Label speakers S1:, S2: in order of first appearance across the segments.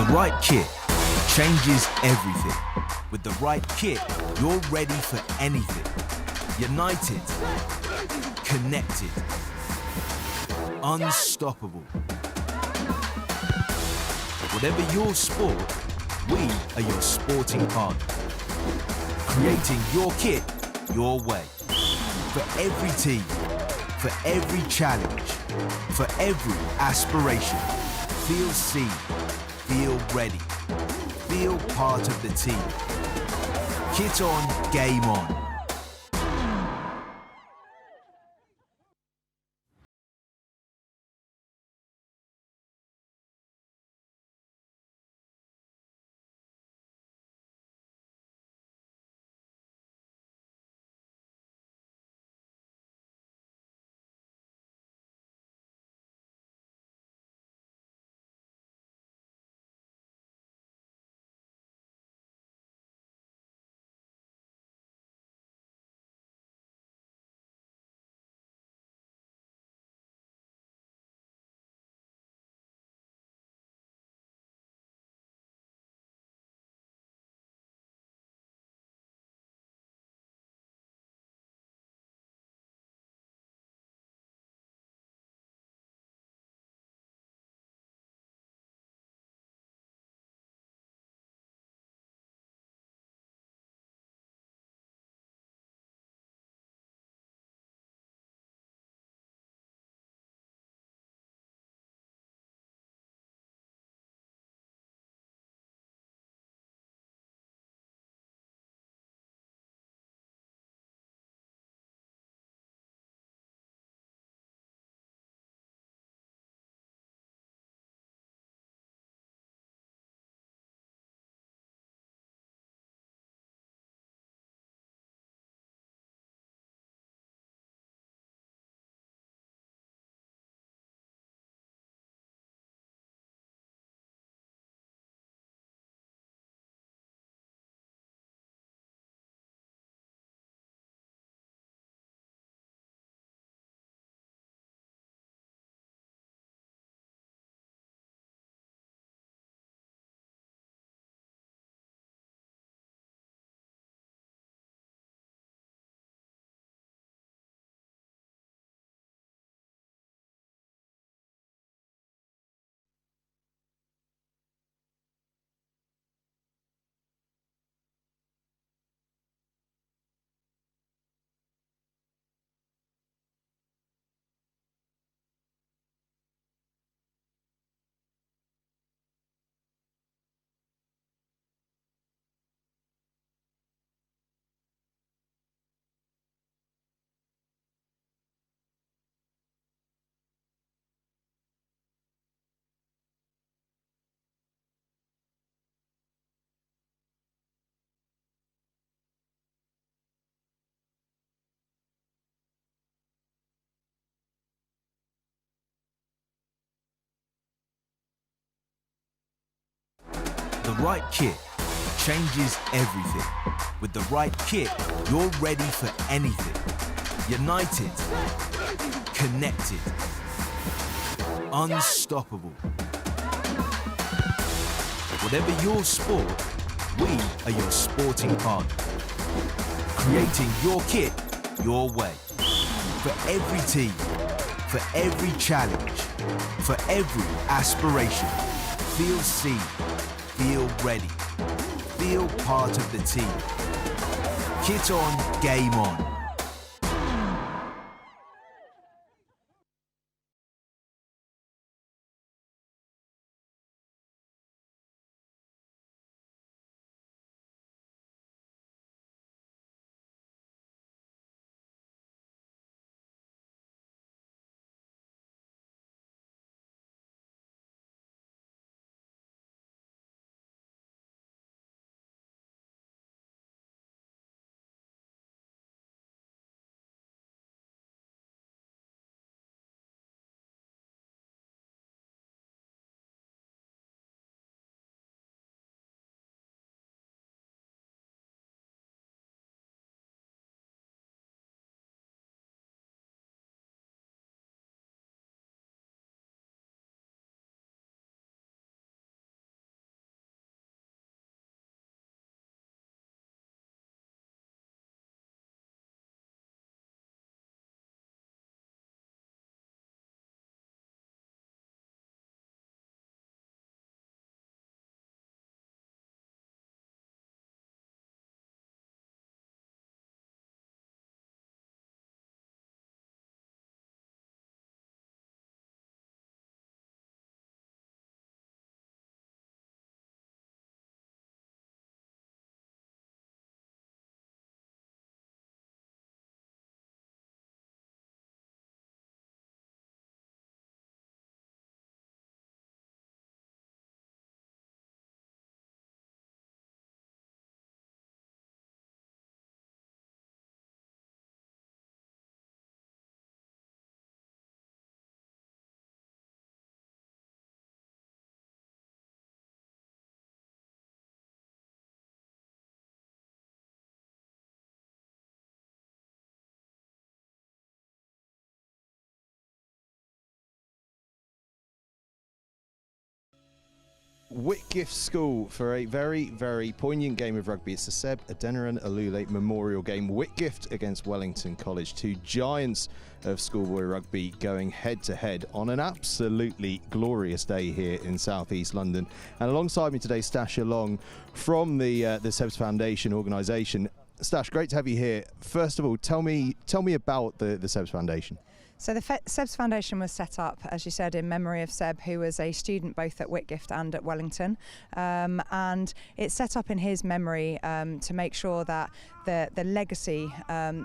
S1: The right kit changes everything. With the right kit, you're ready for anything. United, connected, unstoppable. Whatever your sport, we are your sporting partner. Creating your kit your way. For every team, for every challenge, for every aspiration. Feel seen, feel ready, feel part of the team. Kit on, game on. The right kit changes everything. With the right kit, you're ready for anything. United, connected, unstoppable. Whatever your sport, we are your sporting partner. Creating your kit your way. For every team, for every challenge, for every aspiration. Feel seen, feel ready, feel part of the team. Kit on, game on.
S2: Whitgift School for a very, very poignant game of rugby. It's the Seb Adeniran-Olule Memorial Game. Whitgift against Wellington College, two giants of schoolboy rugby going head-to-head on an absolutely glorious day here in southeast London. And alongside me today, Stash Long from the Seb Foundation organisation. Stash, great to have you here. First of all, tell me about the Seb Foundation.
S3: So the Seb's Foundation was set up, as you said, in memory of Seb, who was a student both at Whitgift and at Wellington. And it's set up in his memory to make sure that the legacy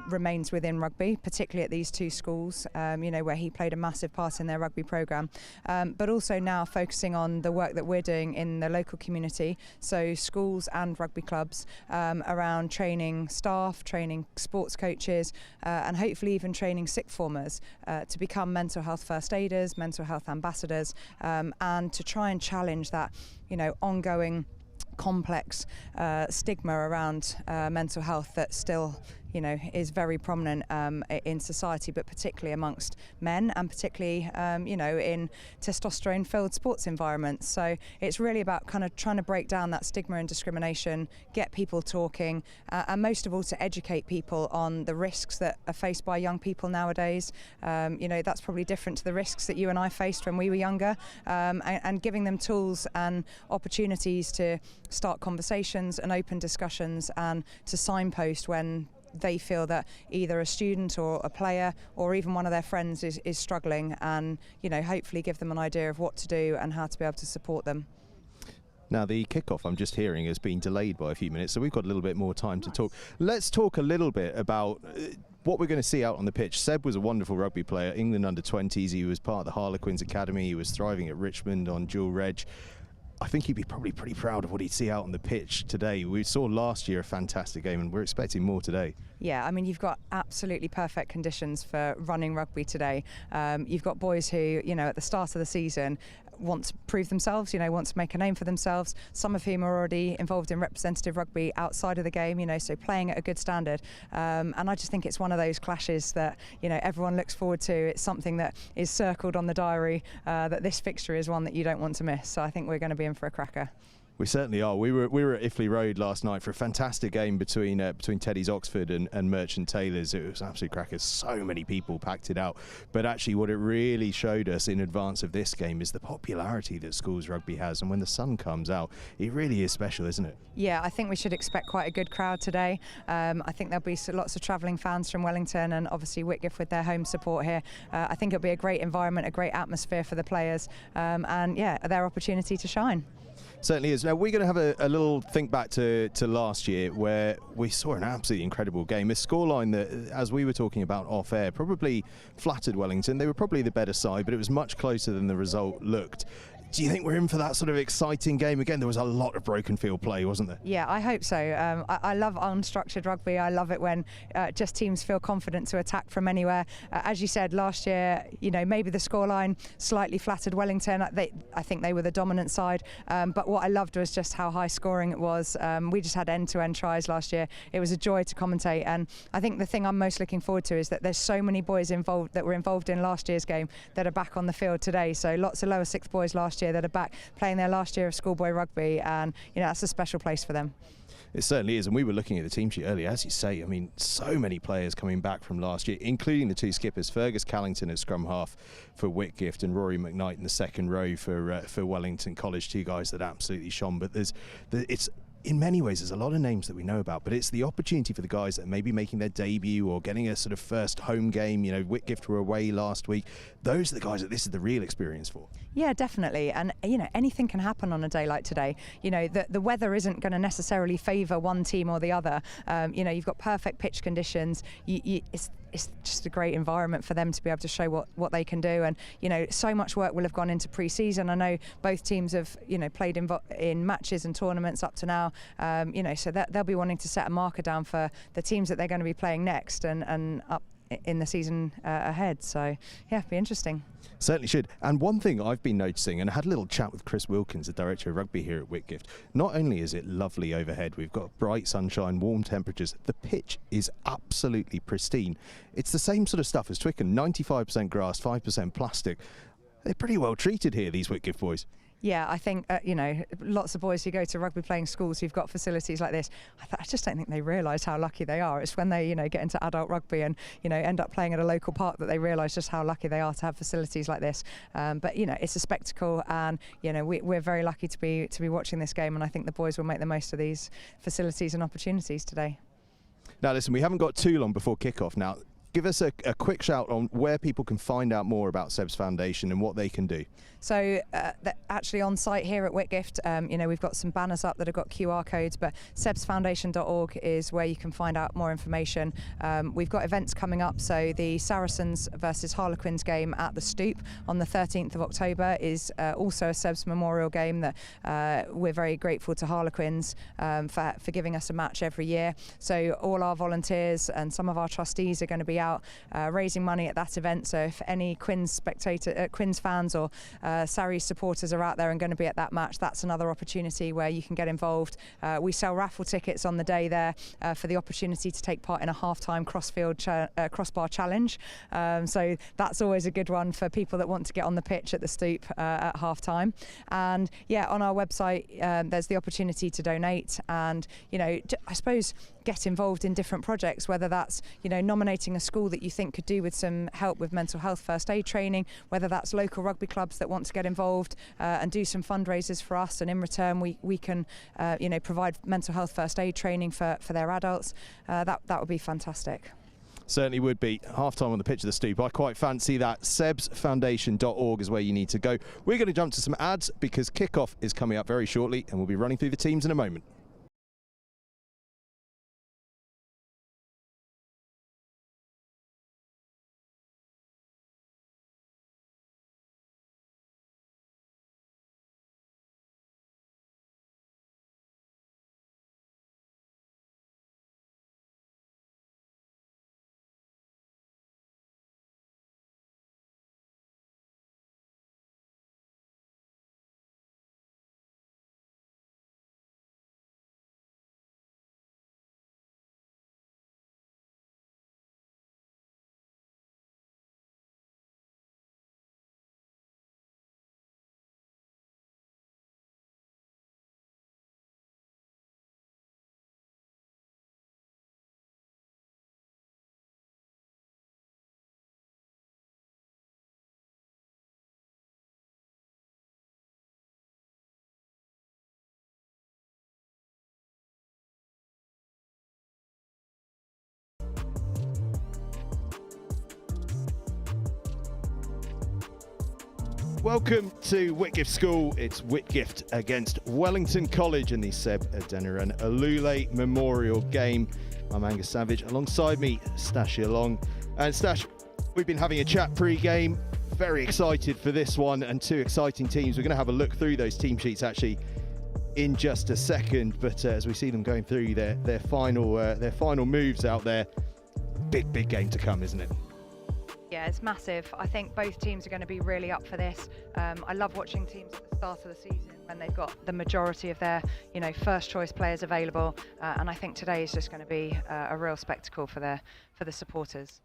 S3: remains within rugby, particularly at these two schools, where he played a massive part in their rugby programme. But also now focusing on the work that we're doing in the local community, so schools and rugby clubs, around training staff, training sports coaches, and hopefully even training sixth formers to become mental health first aiders, mental health ambassadors, and to try and challenge that, ongoing complex stigma around mental health that still is very prominent in society, but particularly amongst men, and particularly in testosterone-filled sports environments. So it's really about kind of trying to break down that stigma and discrimination, get people talking, and most of all to educate people on the risks that are faced by young people nowadays. That's probably different to the risks that you and I faced when we were younger, and giving them tools and opportunities to start conversations and open discussions, and to signpost when they feel that either a student or a player or even one of their friends is struggling, and hopefully give them an idea of what to do and how to be able to support them.
S2: Now, the kickoff, I'm just hearing, has been delayed by a few minutes, so we've got a little bit more time to talk. Let's talk a little bit about what we're going to see out on the pitch. Seb was a wonderful rugby player, England under-20s. He was part of the Harlequins Academy. He was thriving at Richmond on dual reg. I think he'd be probably pretty proud of what he'd see out on the pitch today. We saw last year a fantastic game, and we're expecting more today.
S3: Yeah, I mean, you've got absolutely perfect conditions for running rugby today. You've got boys who, at the start of the season want to prove themselves, want to make a name for themselves, some of whom are already involved in representative rugby outside of the game, so playing at a good standard. And I just think it's one of those clashes that, everyone looks forward to. It's something that is circled on the diary, that this fixture is one that you don't want to miss. So I think we're going to be in for a cracker.
S2: We certainly are. We were at Iffley Road last night for a fantastic game between Teddy's Oxford and Merchant Taylors. It was absolute crackers. So many people packed it out. But actually what it really showed us in advance of this game is the popularity that schools rugby has. And when the sun comes out, it really is special, isn't it? Yeah,
S3: I think we should expect quite a good crowd today. I think there'll be lots of travelling fans from Wellington, and obviously Whitgift with their home support here. I think it'll be a great environment, a great atmosphere for the players, and their opportunity to shine.
S2: Certainly is. Now, we're going to have a little think back to last year, where we saw an absolutely incredible game. A scoreline that, as we were talking about off air, probably flattered Wellington. They were probably the better side, but it was much closer than the result looked. Do you think we're in for that sort of exciting game again? There was a lot of broken field play, wasn't there?
S3: Yeah, I hope so. I love unstructured rugby. I love it when just teams feel confident to attack from anywhere. As you said, last year, maybe the scoreline slightly flattered Wellington. I think they were the dominant side. But what I loved was just how high scoring it was. We just had end-to-end tries last year. It was a joy to commentate. And I think the thing I'm most looking forward to is that there's so many boys involved that were involved in last year's game that are back on the field today. So lots of lower sixth boys last year that are back playing their last year of schoolboy rugby, and that's a special place for them.
S2: It certainly is, and we were looking at the team sheet earlier, as you say. I mean, so many players coming back from last year, including the two skippers, Fergus Callington at scrum half for Whitgift and Rory McKnight in the second row for Wellington College, two guys that absolutely shone. But it's in many ways, there's a lot of names that we know about, but it's the opportunity for the guys that may be making their debut or getting a sort of first home game. Whitgift were away last week. Those are the guys that this is the real experience for.
S3: Yeah, definitely. And, anything can happen on a day like today. The weather isn't going to necessarily favour one team or the other. You've got perfect pitch conditions. It's just a great environment for them to be able to show what they can do. And, so much work will have gone into pre-season. I know both teams have, played in matches and tournaments up to now. So that they'll be wanting to set a marker down for the teams that they're going to be playing next and up in the season ahead. So, yeah, it'll be interesting.
S2: Certainly should. And one thing I've been noticing, and I had a little chat with Chris Wilkins, the director of rugby here at Whitgift, not only is it lovely overhead, we've got bright sunshine, warm temperatures, the pitch is absolutely pristine. It's the same sort of stuff as Twickenham, 95% grass, 5% plastic. They're pretty well treated here, these Whitgift boys.
S3: Yeah, I think, lots of boys who go to rugby playing schools who've got facilities like this, I just don't think they realise how lucky they are. It's when they, get into adult rugby and, end up playing at a local park that they realise just how lucky they are to have facilities like this. But, it's a spectacle, and, we're very lucky to be watching this game, and I think the boys will make the most of these facilities and opportunities today.
S2: Now, listen, we haven't got too long before kick-off now. Give us a quick shout on where people can find out more about Seb's Foundation and what they can do. So
S3: actually on site here at Whitgift, we've got some banners up that have got QR codes, but sebsfoundation.org is where you can find out more information. We've got events coming up, so the Saracens versus Harlequins game at the Stoop on the 13th of October is also a Seb's Memorial game that we're very grateful to Harlequins for giving us a match every year. So all our volunteers and some of our trustees are going to be out raising money at that event. So if any Quins fans or Sarries supporters are out there and going to be at that match, that's another opportunity where you can get involved. We sell raffle tickets on the day there for the opportunity to take part in a half-time crossbar challenge. So that's always a good one for people that want to get on the pitch at the Stoop at half-time. And yeah, on our website there's the opportunity to donate and, I suppose, get involved in different projects, whether that's, nominating a school that you think could do with some help with mental health first aid training, whether that's local rugby clubs that want to get involved and do some fundraisers for us, and in return we can provide mental health first aid training for their adults. That would be fantastic.
S2: Certainly would be. Half-time on the pitch of the Stoop. I quite fancy that. sebsfoundation.org is where you need to go. We're going to jump to some ads because kick-off is coming up very shortly, and we'll be running through the teams in a moment. Welcome to Whitgift School. It's Whitgift against Wellington College in the Seb Adeniran-Olule Memorial Game. I'm Angus Savage. Alongside me, Stash Long. And Stash, we've been having a chat pre-game. Very excited for this one, and two exciting teams. We're going to have a look through those team sheets actually in just a second. But as we see them going through their final moves out there, big game to come, isn't it?
S3: Yeah, it's massive. I think both teams are going to be really up for this. I love watching teams at the start of the season when they've got the majority of their, first choice players available. And I think today is just going to be a real spectacle for the supporters.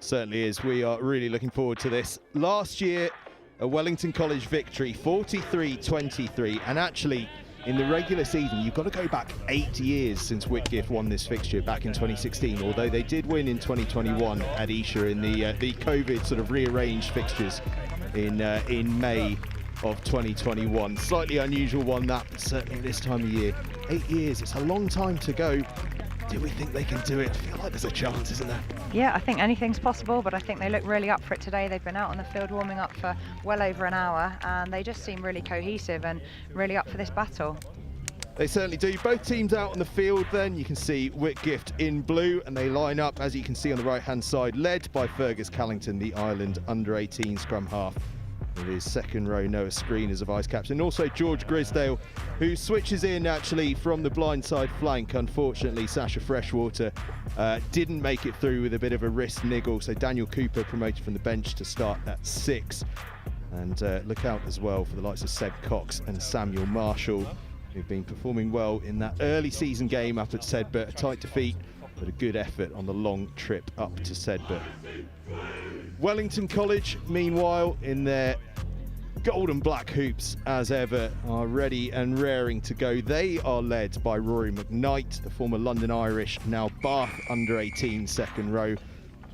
S2: Certainly is. We are really looking forward to this. Last year, a Wellington College victory, 43-23, and actually, in the regular season, you've got to go back 8 years since Whitgift won this fixture back in 2016, although they did win in 2021 at Esher in the COVID sort of rearranged fixtures in May of 2021. Slightly unusual one, that, but certainly this time of year. 8 years, it's a long time to go. Do we think they can do it? I feel like there's a chance, isn't there?
S3: Yeah, I think anything's possible, but I think they look really up for it today. They've been out on the field warming up for well over an hour, and they just seem really cohesive and really up for this battle.
S2: They certainly do. Both teams out on the field then. You can see Whitgift in blue, and they line up, as you can see on the right-hand side, led by Fergus Callington, the Ireland under-18 scrum half. With his second row Noah Screen as a vice captain, and also George Grisdale, who switches in actually from the blindside flank. Unfortunately, Sasha Freshwater didn't make it through with a bit of a wrist niggle, so Daniel Cooper promoted from the bench to start at 6. And look out as well for the likes of Seb Cox and Samuel Marshall, who've been performing well in that early season game up at Sedbergh. A tight defeat, but a good effort on the long trip up to Sedbergh. Wellington College, meanwhile, in their golden black hoops, as ever, are ready and raring to go. They are led by Rory McKnight, the former London Irish, now Bath under-18 second row.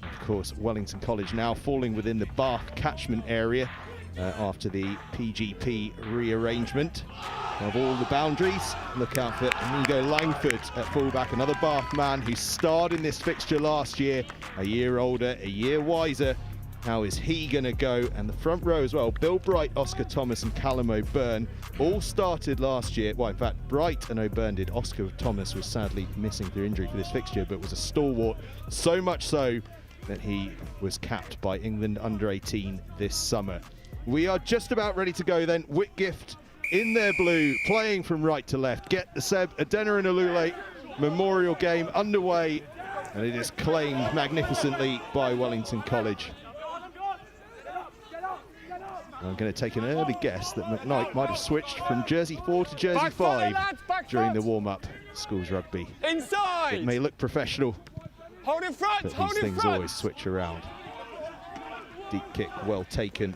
S2: Of course, Wellington College now falling within the Bath catchment area after the PGP rearrangement of all the boundaries. Look out for Inigo Langford at fullback, another Bath man who starred in this fixture last year, a year older, a year wiser. How is he going to go? And the front row as well, Bill Bright, Oscar Thomas and Callum O'Byrne all started last year. Well, in fact, Bright and O'Byrne did. Oscar Thomas was sadly missing through injury for this fixture, but was a stalwart, so much so that he was capped by England under-18 this summer. We are just about ready to go then. Whitgift in their blue, playing from right to left. Get the Seb Adeniran-Olule Memorial Game underway, and it is claimed magnificently by Wellington College. I'm going to take an early guess that McKnight might have switched from jersey 4 to jersey 5 during the warm-up schools rugby.
S4: Inside!
S2: It may look professional,
S4: hold in front,
S2: but
S4: hold
S2: these
S4: in
S2: things
S4: front.
S2: always switch around. Deep kick, well taken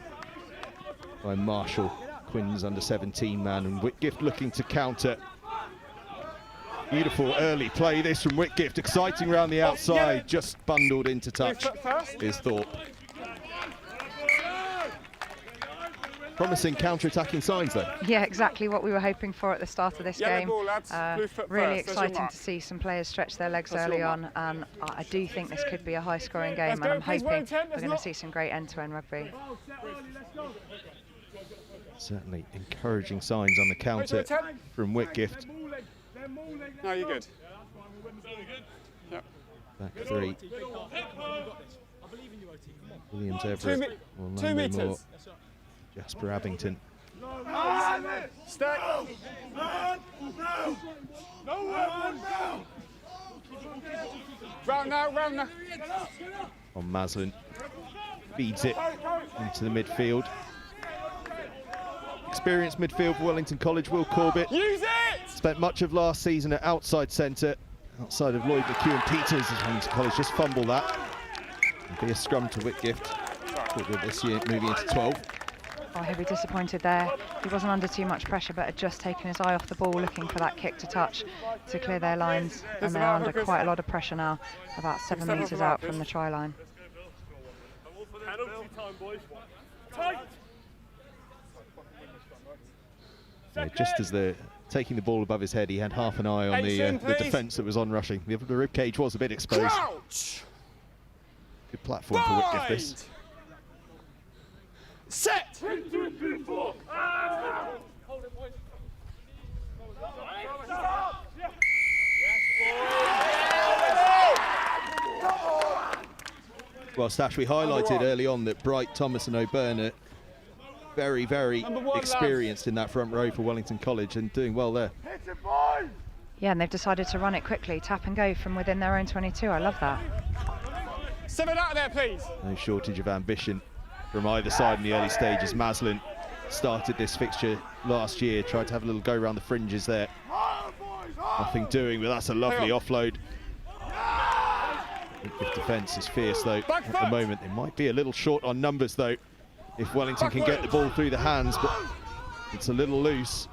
S2: by Marshall, Quinn's under-17 man, and Whitgift looking to counter. Beautiful early play this from Whitgift, exciting round the outside, just bundled into touch is Thorpe. Promising counter-attacking signs though.
S3: Yeah, exactly what we were hoping for at the start of this
S4: Yellow
S3: game.
S4: ball, lads. Blue foot
S3: Really
S4: first. There's your
S3: exciting
S4: mark.
S3: to see some players stretch their legs
S4: That's your
S3: early
S4: mark.
S3: on, and I do think this could be a high-scoring game,
S4: Let's
S3: and
S4: go,
S3: I'm
S4: please,
S3: hoping
S4: Wellington.
S3: we're
S4: Let's
S3: going
S4: not-
S3: to see some great end-to-end rugby.
S2: Certainly encouraging signs on the counter from Whitgift.
S4: No, you're good. Yep.
S2: Back three. Williams
S4: 2
S2: Everett, Orlando
S4: meters.
S2: Moore, Jasper Abington.
S4: Stay. Round now, round now.
S2: On Maslin, feeds it into the midfield. Experienced midfield for Wellington College, Will Corbett.
S4: Use it!
S2: Spent much of last season at outside centre, outside of Lloyd McEwen-Peters, as Wellington College just fumble that. It'll be a scrum to Whitgift. Corbett this year moving into 12.
S3: Oh, he'll be disappointed there. He wasn't under too much pressure, but had just taken his eye off the ball, looking for that kick to touch to clear their lines. And they're under quite a lot of pressure now, about 7 metres out from the try line.
S2: Yeah, just as they're taking the ball above his head, he had half an eye on the defence that was on rushing. The rib cage was a bit exposed.
S4: Crouch!
S2: Good platform for Whitgift this.
S4: Set!
S2: Well, Stash, we highlighted early on that Bright, Thomas and O'Byrne are very, very experienced in that front row for Wellington College and doing well there.
S3: Yeah, and they've decided to run it quickly, tap and go from within their own 22. I love that.
S4: 7 out of there, please.
S2: No shortage of ambition from either side in the early stages. Maslin started this fixture last year, tried to have a little go around the fringes there. Nothing doing, but that's a lovely offload. Whitgift defence is fierce though at the moment. They might be a little short on numbers though, if Wellington can get the ball through the hands, but it's a little loose.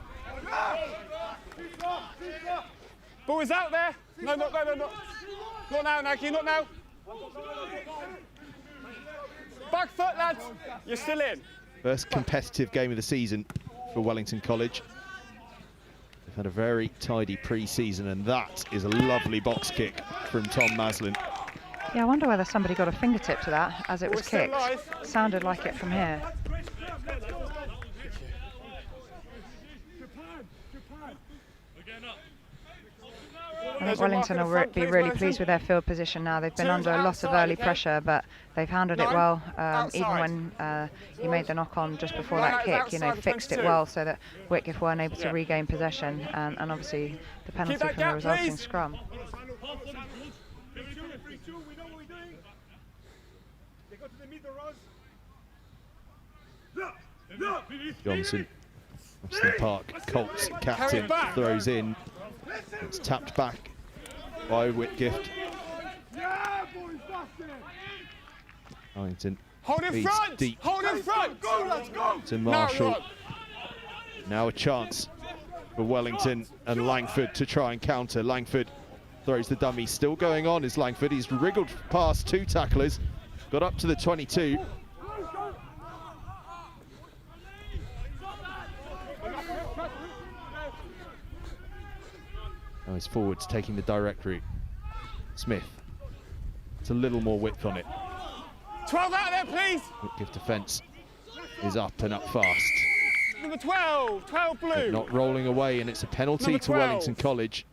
S4: Ball is out there. No, not now, Nike, not now. Back foot, lads. You're still in.
S2: First competitive game of the season for Wellington College. They've had a very tidy pre-season, and that is a lovely box kick from Tom Maslin.
S3: Yeah, I wonder whether somebody got a fingertip to that as it was
S4: We're still
S3: kicked.
S4: live.
S3: Sounded like it from here. I think Wellington will be really pleased with their field position now. They've been under a lot of early pressure, but they've handled it well. Even when he made the knock on just before that kick, you know, fixed it well so that Whitgift weren't able to regain possession, and obviously the penalty from the resulting scrum.
S2: Johnson, Austin Park, Colts captain, throws in. It's tapped back by Whitgift. Wellington
S4: Hold in
S2: Feeds
S4: front!
S2: deep.
S4: Hold in front! Go, let's go!
S2: To Marshall. Now a chance for Wellington and Langford to try and counter. Langford throws the dummy. Still going on is Langford. He's wriggled past 2 tacklers. Got up to the 22. Now his forwards taking the direct route. Smith. It's a little more width on it.
S4: 12 out there, please!
S2: Whitgift defence is up and up fast.
S4: Number 12, 12 blue.
S2: But not rolling away, and it's a penalty
S4: Number
S2: to
S4: 12.
S2: Wellington College.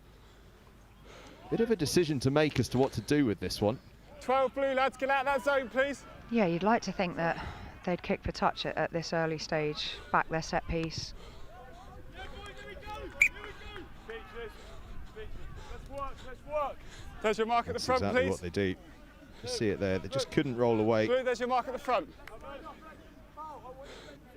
S2: Bit of a decision to make as to what to do with this one.
S4: 12 blue, lads, get out of that zone, please.
S3: Yeah, you'd like to think that they'd kick for touch at this early stage, back their set piece.
S4: Let's work. There's your mark at the
S2: That's
S4: front,
S2: exactly
S4: please.
S2: what they do. Just see it there. They just couldn't roll away.
S4: Blue, there's your mark at the front.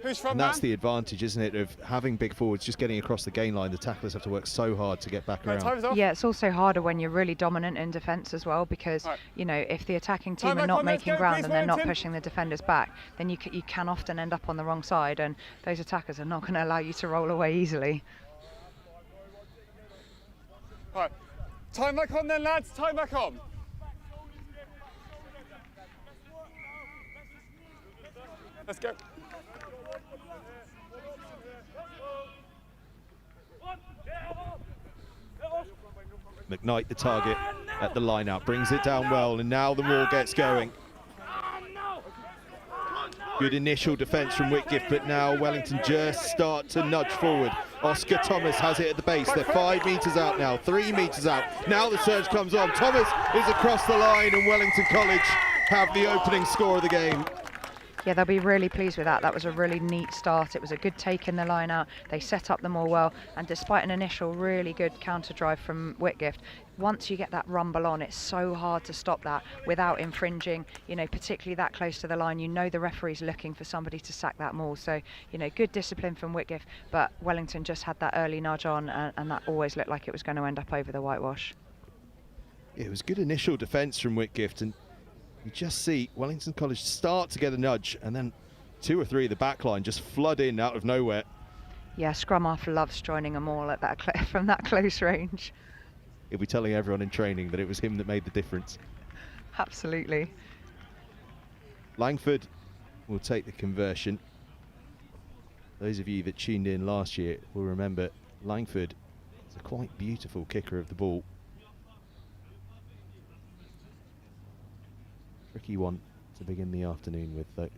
S4: Who's front
S2: And that's
S4: man?
S2: the advantage, isn't it, of having big forwards just getting across the gain line. The tacklers have to work so hard to get back
S4: Right,
S2: around.
S4: time's off.
S3: Yeah, it's also harder when you're really dominant in defence as well, because
S4: Right.
S3: you know, if the attacking team
S4: Time
S3: are
S4: back
S3: not
S4: on, let's
S3: making
S4: go,
S3: ground
S4: please,
S3: and they're not
S4: Wellington.
S3: pushing the defenders back, then you can often end up on the wrong side, and those attackers are not going to allow you to roll away easily.
S4: Right. Time back on then, lads. Time back on. Let's go.
S2: McKnight, the target at the line out, brings it down well, and now the maul gets going. Good initial defence from Whitgift, but now Wellington just start to nudge forward. Oscar Thomas has it at the base. They're 5 metres out now, 3 metres out. Now the surge comes on. Thomas is across the line, and Wellington College have the opening score of the game.
S3: Yeah, they'll be really pleased with that. That was a really neat start. It was a good take in the line out. They set up them all well, and despite an initial really good counter drive from Whitgift, once you get that rumble on, it's so hard to stop that without infringing, you know, particularly that close to the line. You know the referee's looking for somebody to sack that maul. So, you know, good discipline from Whitgift, but Wellington just had that early nudge on, and that always looked like it was going to end up over the whitewash.
S2: It was good initial defence from Whitgift, and you just see Wellington College start to get a nudge, and then 2 or 3 of the back line just flood in out of nowhere.
S3: Yeah, scrum half loves joining them all at that from that close range.
S2: He'll be telling everyone in training that it was him that made the difference.
S3: Absolutely.
S2: Langford will take the conversion. Those of you that tuned in last year will remember Langford is a quite beautiful kicker of the ball. Tricky one to begin the afternoon with, though.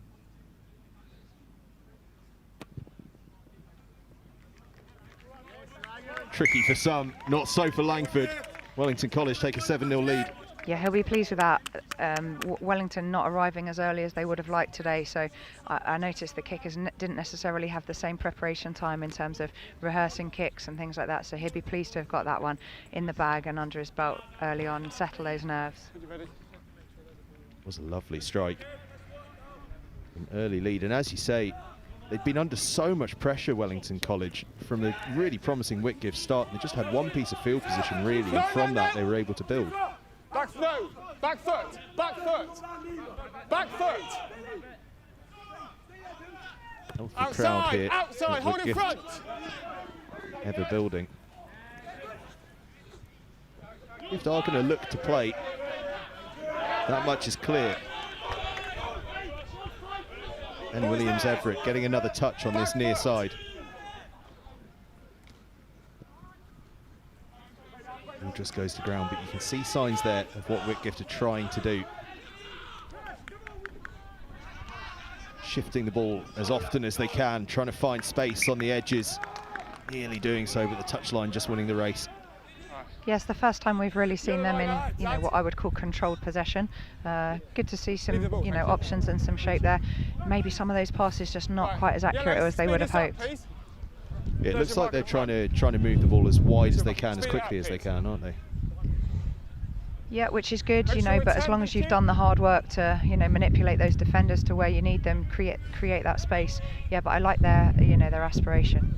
S2: Tricky for some, not so for Langford. Wellington College take a 7-0 lead.
S3: Yeah, he'll be pleased with that. Wellington not arriving as early as they would have liked today, so I noticed the kickers didn't necessarily have the same preparation time in terms of rehearsing kicks and things like that, so he'd be pleased to have got that one in the bag and under his belt early on and settle those nerves.
S2: Was a lovely strike. An early lead, and as you say, they'd been under so much pressure, Wellington College, from a really promising Whitgift start. They just had one piece of field position, really, and from that they were able to build.
S4: Back foot, back foot, back foot, back foot.
S2: Healthy crowd here.
S4: Outside, hold in front.
S2: Ever building. If they are going to look to play, that much is clear. And Williams Everett getting another touch on this near side. Ball just goes to ground, but you can see signs there of what Whitgift are trying to do. Shifting the ball as often as they can, trying to find space on the edges. Nearly doing so, but the touchline just winning the race.
S3: Yes, the first time we've really seen them in, you know, what I would call controlled possession. Good to see some, you know, options and some shape there. Maybe some of those passes just not quite as accurate as they would have hoped.
S2: It looks like they're trying to move the ball as wide as they can, as quickly as they can, aren't they?
S3: Yeah, which is good, you know, but as long as you've done the hard work to, you know, manipulate those defenders to where you need them, create that space. Yeah, but I like their, you know, their aspiration.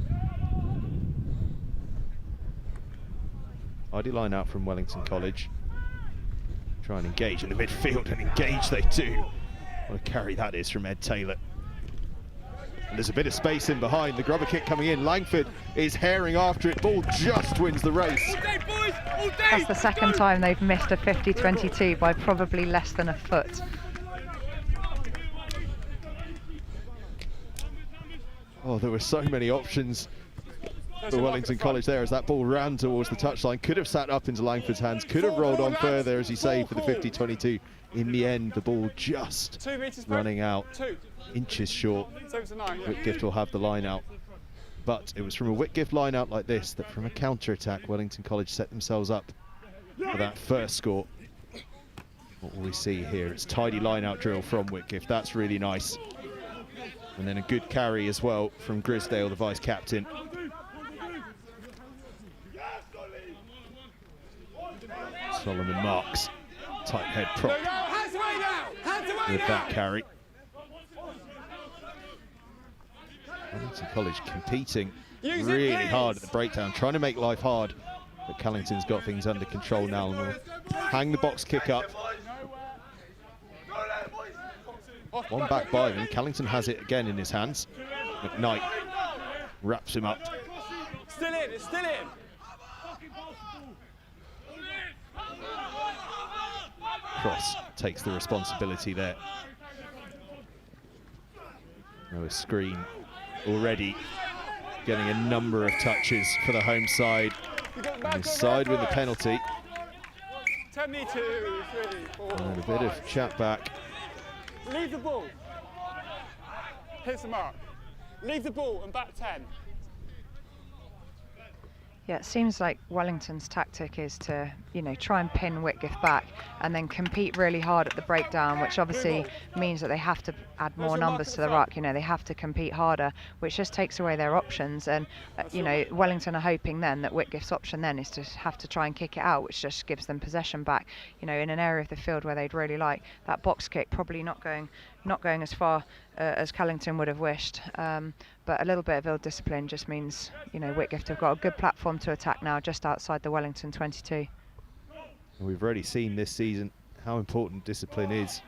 S2: Tidy line out from Wellington College. Try and engage in the midfield, and engage they do. What a carry that is from Ed Taylor. And there's a bit of space in behind. The grubber kick coming in. Langford is herring after it. Ball just wins the race.
S4: All day, boys! All day!
S3: That's the second time they've missed a 50-22 by probably less than a foot.
S2: Oh, there were so many options for Wellington College there as that ball ran towards the touchline. Could have sat up into Langford's hands, could have rolled on further, as you say, for the 50-22. In the end, the ball just running out, inches short. Whitgift will have the line out. But it was from a Whitgift line out like this that from a counter-attack, Wellington College set themselves up for that first score. What will we see here? It's tidy line-out drill from Whitgift. That's really nice. And then a good carry as well from Grisdale, the vice-captain. Solomon Marks, tight head prop with that carry. Wellington College competing really hard at the breakdown, trying to make life hard, but Callington's got things under control now and will hang the box kick up. One back by them. Callington has it again in his hands. McKnight wraps him up.
S4: Still in, it's still in.
S2: Cross takes the responsibility there. Now a screen already getting a number of touches for the home side. And his side with the penalty.
S4: 10 meters, 3, 4.
S2: And a bit of chat back.
S4: Leave the ball. Hits the mark. Leave the ball and back 10.
S3: Yeah, it seems like Wellington's tactic is to, you know, try and pin Whitgift back and then compete really hard at the breakdown, which obviously means that they have to add more numbers to the ruck. You know, they have to compete harder, which just takes away their options. And, you know, Wellington are hoping then that Whitgift's option then is to have to try and kick it out, which just gives them possession back, you know, in an area of the field where they'd really like. That box kick probably not going as far as Callington would have wished. But a little bit of ill discipline just means, you know, Whitgift have got a good platform to attack now just outside the Wellington 22.
S2: We've already seen this season how important discipline is.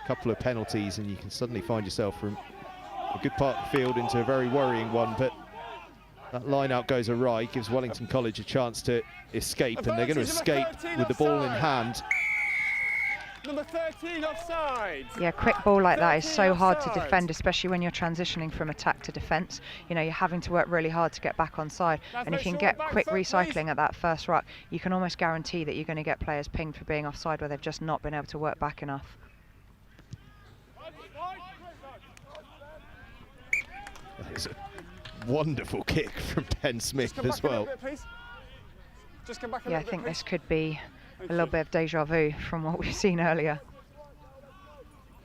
S2: A couple of penalties and you can suddenly find yourself from a good part of the field into a very worrying one, but that line out goes awry, gives Wellington College a chance to escape, and they're going to escape with the ball in hand.
S4: Number 13 offside.
S3: Yeah, quick ball like that is so hard to defend, especially when you're transitioning from attack to defence. You know, you're having to work really hard to get back on side. And if you can get quick recycling at that first ruck, you can almost guarantee that you're going to get players pinged for being offside where they've just not been able to work back enough.
S2: That is a wonderful kick from Ben Smith as well.
S3: Yeah, I think this could be a little bit of deja vu from what we've seen earlier.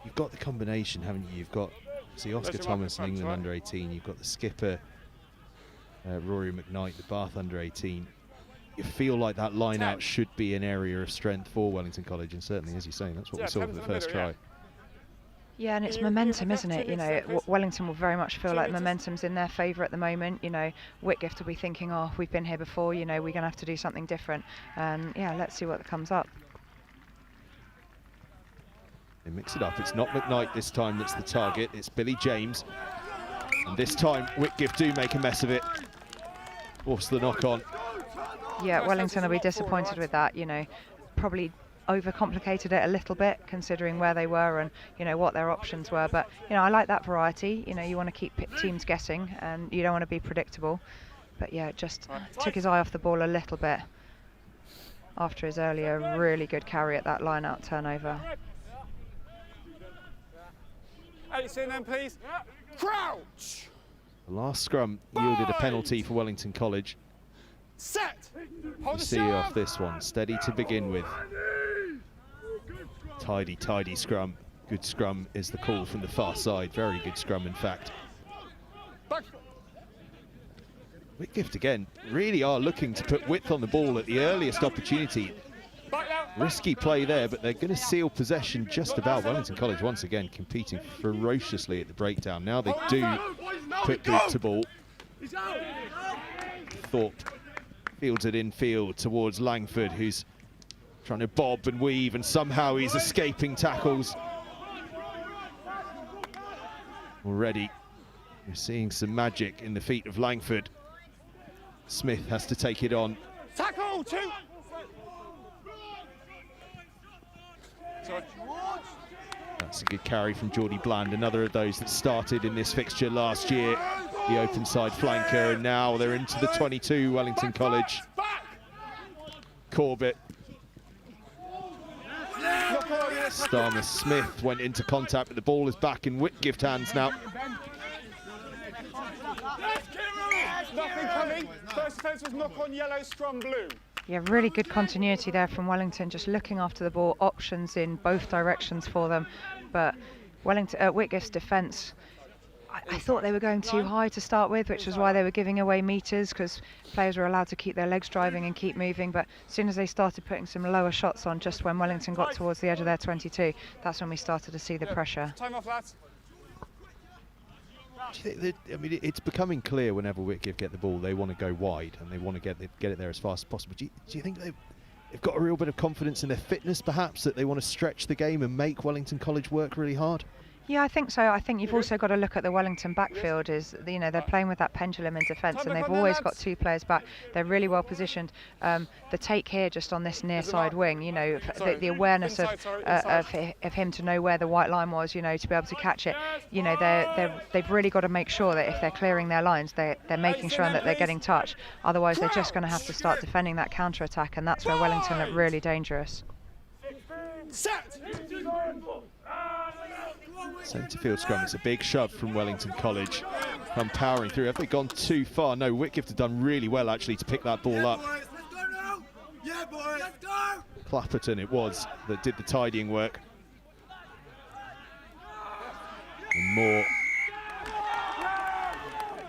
S2: You've got the combination, haven't you? You've got Oscar Thomas in England under 18. You've got the skipper, Rory McKnight, the Bath under 18. You feel like that line out should be an area of strength for Wellington College, and certainly, as you're saying, that's what we saw for the first try.
S3: Yeah, and it's momentum, isn't it? You know, Wellington will very much feel like momentum's in their favour at the moment. You know, Whitgift will be thinking, oh, we've been here before, you know, we're going to have to do something different. And yeah, let's see what comes up.
S2: They mix it up. It's not McKnight this time that's the target, it's Billy James. And this time, Whitgift do make a mess of it. Force the knock on.
S3: Yeah, Wellington will be disappointed with that, you know, probably overcomplicated it a little bit considering where they were and, you know, what their options were. But, you know, I like that variety. You know, you want to keep teams guessing and you don't want to be predictable. But yeah, it just took his eye off the ball a little bit after his earlier really good carry at that line-out turnover.
S4: 18 then, please. Crouch!
S2: The last scrum yielded a penalty for Wellington College.
S4: Set!
S2: You see off this one, steady to begin with. Tidy scrum. Good scrum is the call from the far side. Very good scrum, in fact. Whitgift again really are looking to put width on the ball at the earliest opportunity. Risky play there, but they're going to seal possession just about. Wellington College once again competing ferociously at the breakdown. Now they do put boot to ball. Thorpe fields it infield towards Langford, who's trying to bob and weave, and somehow he's escaping tackles. Already, we're seeing some magic in the feet of Langford. Smith has to take it on.
S4: Tackle, 2. Sorry.
S2: That's a good carry from Geordie Bland, another of those that started in this fixture last year, the open side flanker, and now they're into the 22, Wellington College. Corbett. Starmer Smith went into contact, but the ball is back in Whitgift hands now.
S4: Nothing coming. First offence was knock on yellow, scrum blue.
S3: Yeah, really good continuity there from Wellington, just looking after the ball, options in both directions for them. But Whitgift's defence, I thought they were going too high to start with, which was why they were giving away meters, because players were allowed to keep their legs driving and keep moving. But as soon as they started putting some lower shots on, just when Wellington got towards the edge of their 22, that's when we started to see the pressure.
S4: Time off, lads.
S2: Do you think that, I mean, it's becoming clear whenever Whitgift get the ball, they want to go wide and they want to get it there as fast as possible. Do you think they've got a real bit of confidence in their fitness, perhaps, that they want to stretch the game and make Wellington College work really hard?
S3: Yeah, I think so. I think you've also got to look at the Wellington backfield. They're playing with that pendulum in defence, and they've always got 2 players back. They're really well positioned. The take here, just on this near side wing, the awareness of him to know where the white line was, to be able to catch it. They've really got to make sure that if they're clearing their lines, they're making sure that they're getting touch. Otherwise, they're just going to have to start defending that counter attack, and that's where Wellington look really dangerous.
S4: Set.
S2: Centre field scrum, it's a big shove from Wellington College. Come powering through. Have they gone too far? No, Whitgift have done really well actually to pick that ball up. Clapperton it was that did the tidying work. And Moore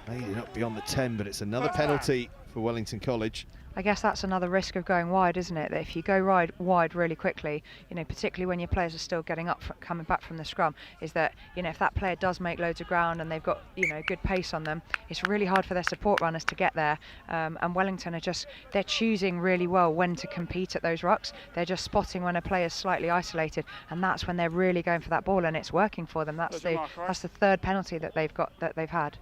S2: made it up beyond the 10, but it's another penalty for Wellington College.
S3: I guess that's another risk of going wide, isn't it? That if you go wide really quickly, particularly when your players are still getting up, coming back from the scrum, is that, if that player does make loads of ground and they've got, good pace on them, it's really hard for their support runners to get there. And Wellington they're choosing really well when to compete at those rucks. They're just spotting when a player's slightly isolated, and that's when they're really going for that ball, and it's working for them. That's the 3rd penalty that they've had.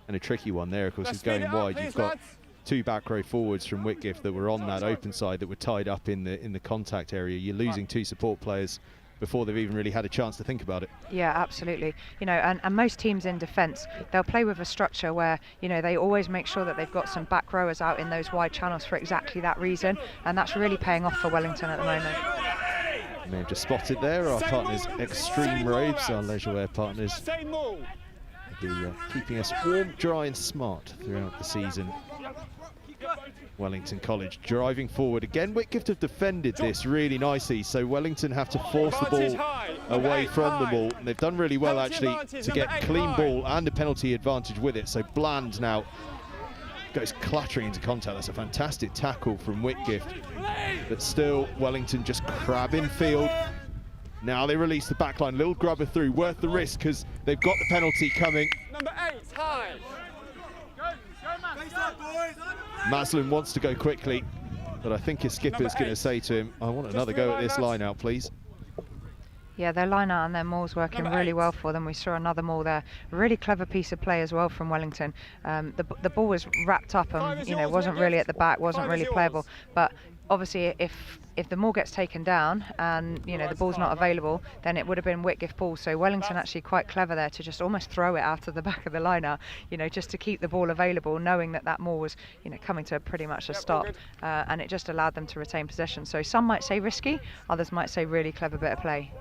S2: And a tricky one there, of course, is going wide. You've got 2 back row forwards from Whitgift that were on that open side that were tied up in the contact area. You're losing 2 support players before they've even really had a chance to think about it.
S3: Yeah, absolutely. And most teams in defence, they'll play with a structure where, they always make sure that they've got some back rowers out in those wide channels for exactly that reason, and that's really paying off for Wellington at the moment.
S2: You may have just spotted there our partners, Extreme Robes, our leisure wear partners. Be keeping us warm, dry and smart throughout the season. Wellington College driving forward again. Whitgift have defended this really nicely, so Wellington have to force the ball away from the ball, and they've done really well actually to get clean ball and a penalty advantage with it. So Bland now goes clattering into contact. That's a fantastic tackle from Whitgift, but still Wellington just crabbing field. Now they release the back line, little grubber through, worth the risk because they've got the penalty coming.
S4: Number 8, high.
S2: Maslin wants to go quickly, but I think his skipper's going to say to him, I want another go at this line out, please.
S3: Yeah, their line out and their maul's working really well for them. We saw another maul there. A really clever piece of play as well from Wellington. The ball was wrapped up and wasn't really at the back, wasn't really playable. But obviously, if the maul gets taken down and the ball's not available, then it would have been Whitgift ball. So Wellington actually quite clever there to just almost throw it out of the back of the line out, just to keep the ball available, knowing that maul was coming to pretty much a stop, and it just allowed them to retain possession. So some might say risky, others might say really clever bit of play.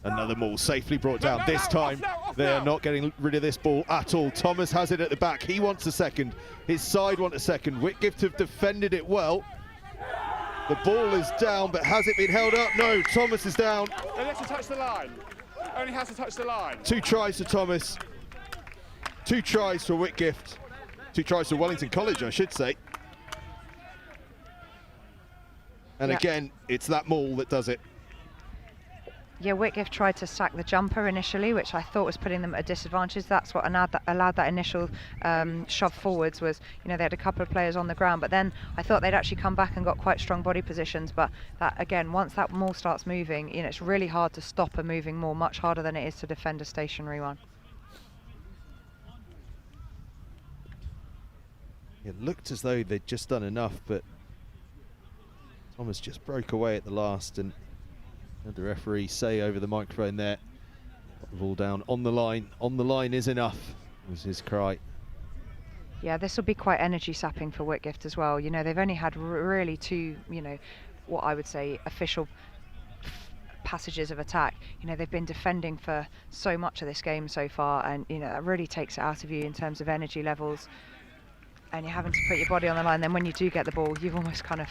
S2: Another maul safely brought down. This time they're not getting rid of this ball at all. Thomas has it at the back. He wants a second. His side want a second. Whitgift have defended it well. The ball is down, but has it been held up? No, Thomas is down.
S4: Only has to touch the line. Only has to touch the line.
S2: 2 tries for Thomas. 2 tries for Whitgift. 2 tries for Wellington College, I should say. And again, it's that maul that does it.
S3: Yeah, Whitgift tried to sack the jumper initially, which I thought was putting them at a disadvantage. That's what allowed that initial shove forwards. Was, you know, they had a couple of players on the ground, but then I thought they'd actually come back and got quite strong body positions. But that, again, once that maul starts moving, you know, it's really hard to stop a moving maul, much harder than it is to defend a stationary one.
S2: It looked as though they'd just done enough, but Thomas just broke away at the last, and had the referee say over the microphone there, "Put the ball down on the line is enough," was his cry.
S3: Yeah, this will be quite energy sapping for Whitgift as well. You know, they've only had really two, you know, what I would say official passages of attack. You know, they've been defending for so much of this game so far, and you know, that really takes it out of you in terms of energy levels. And you're having to put your body on the line. Then when you do get the ball, you've almost kind of,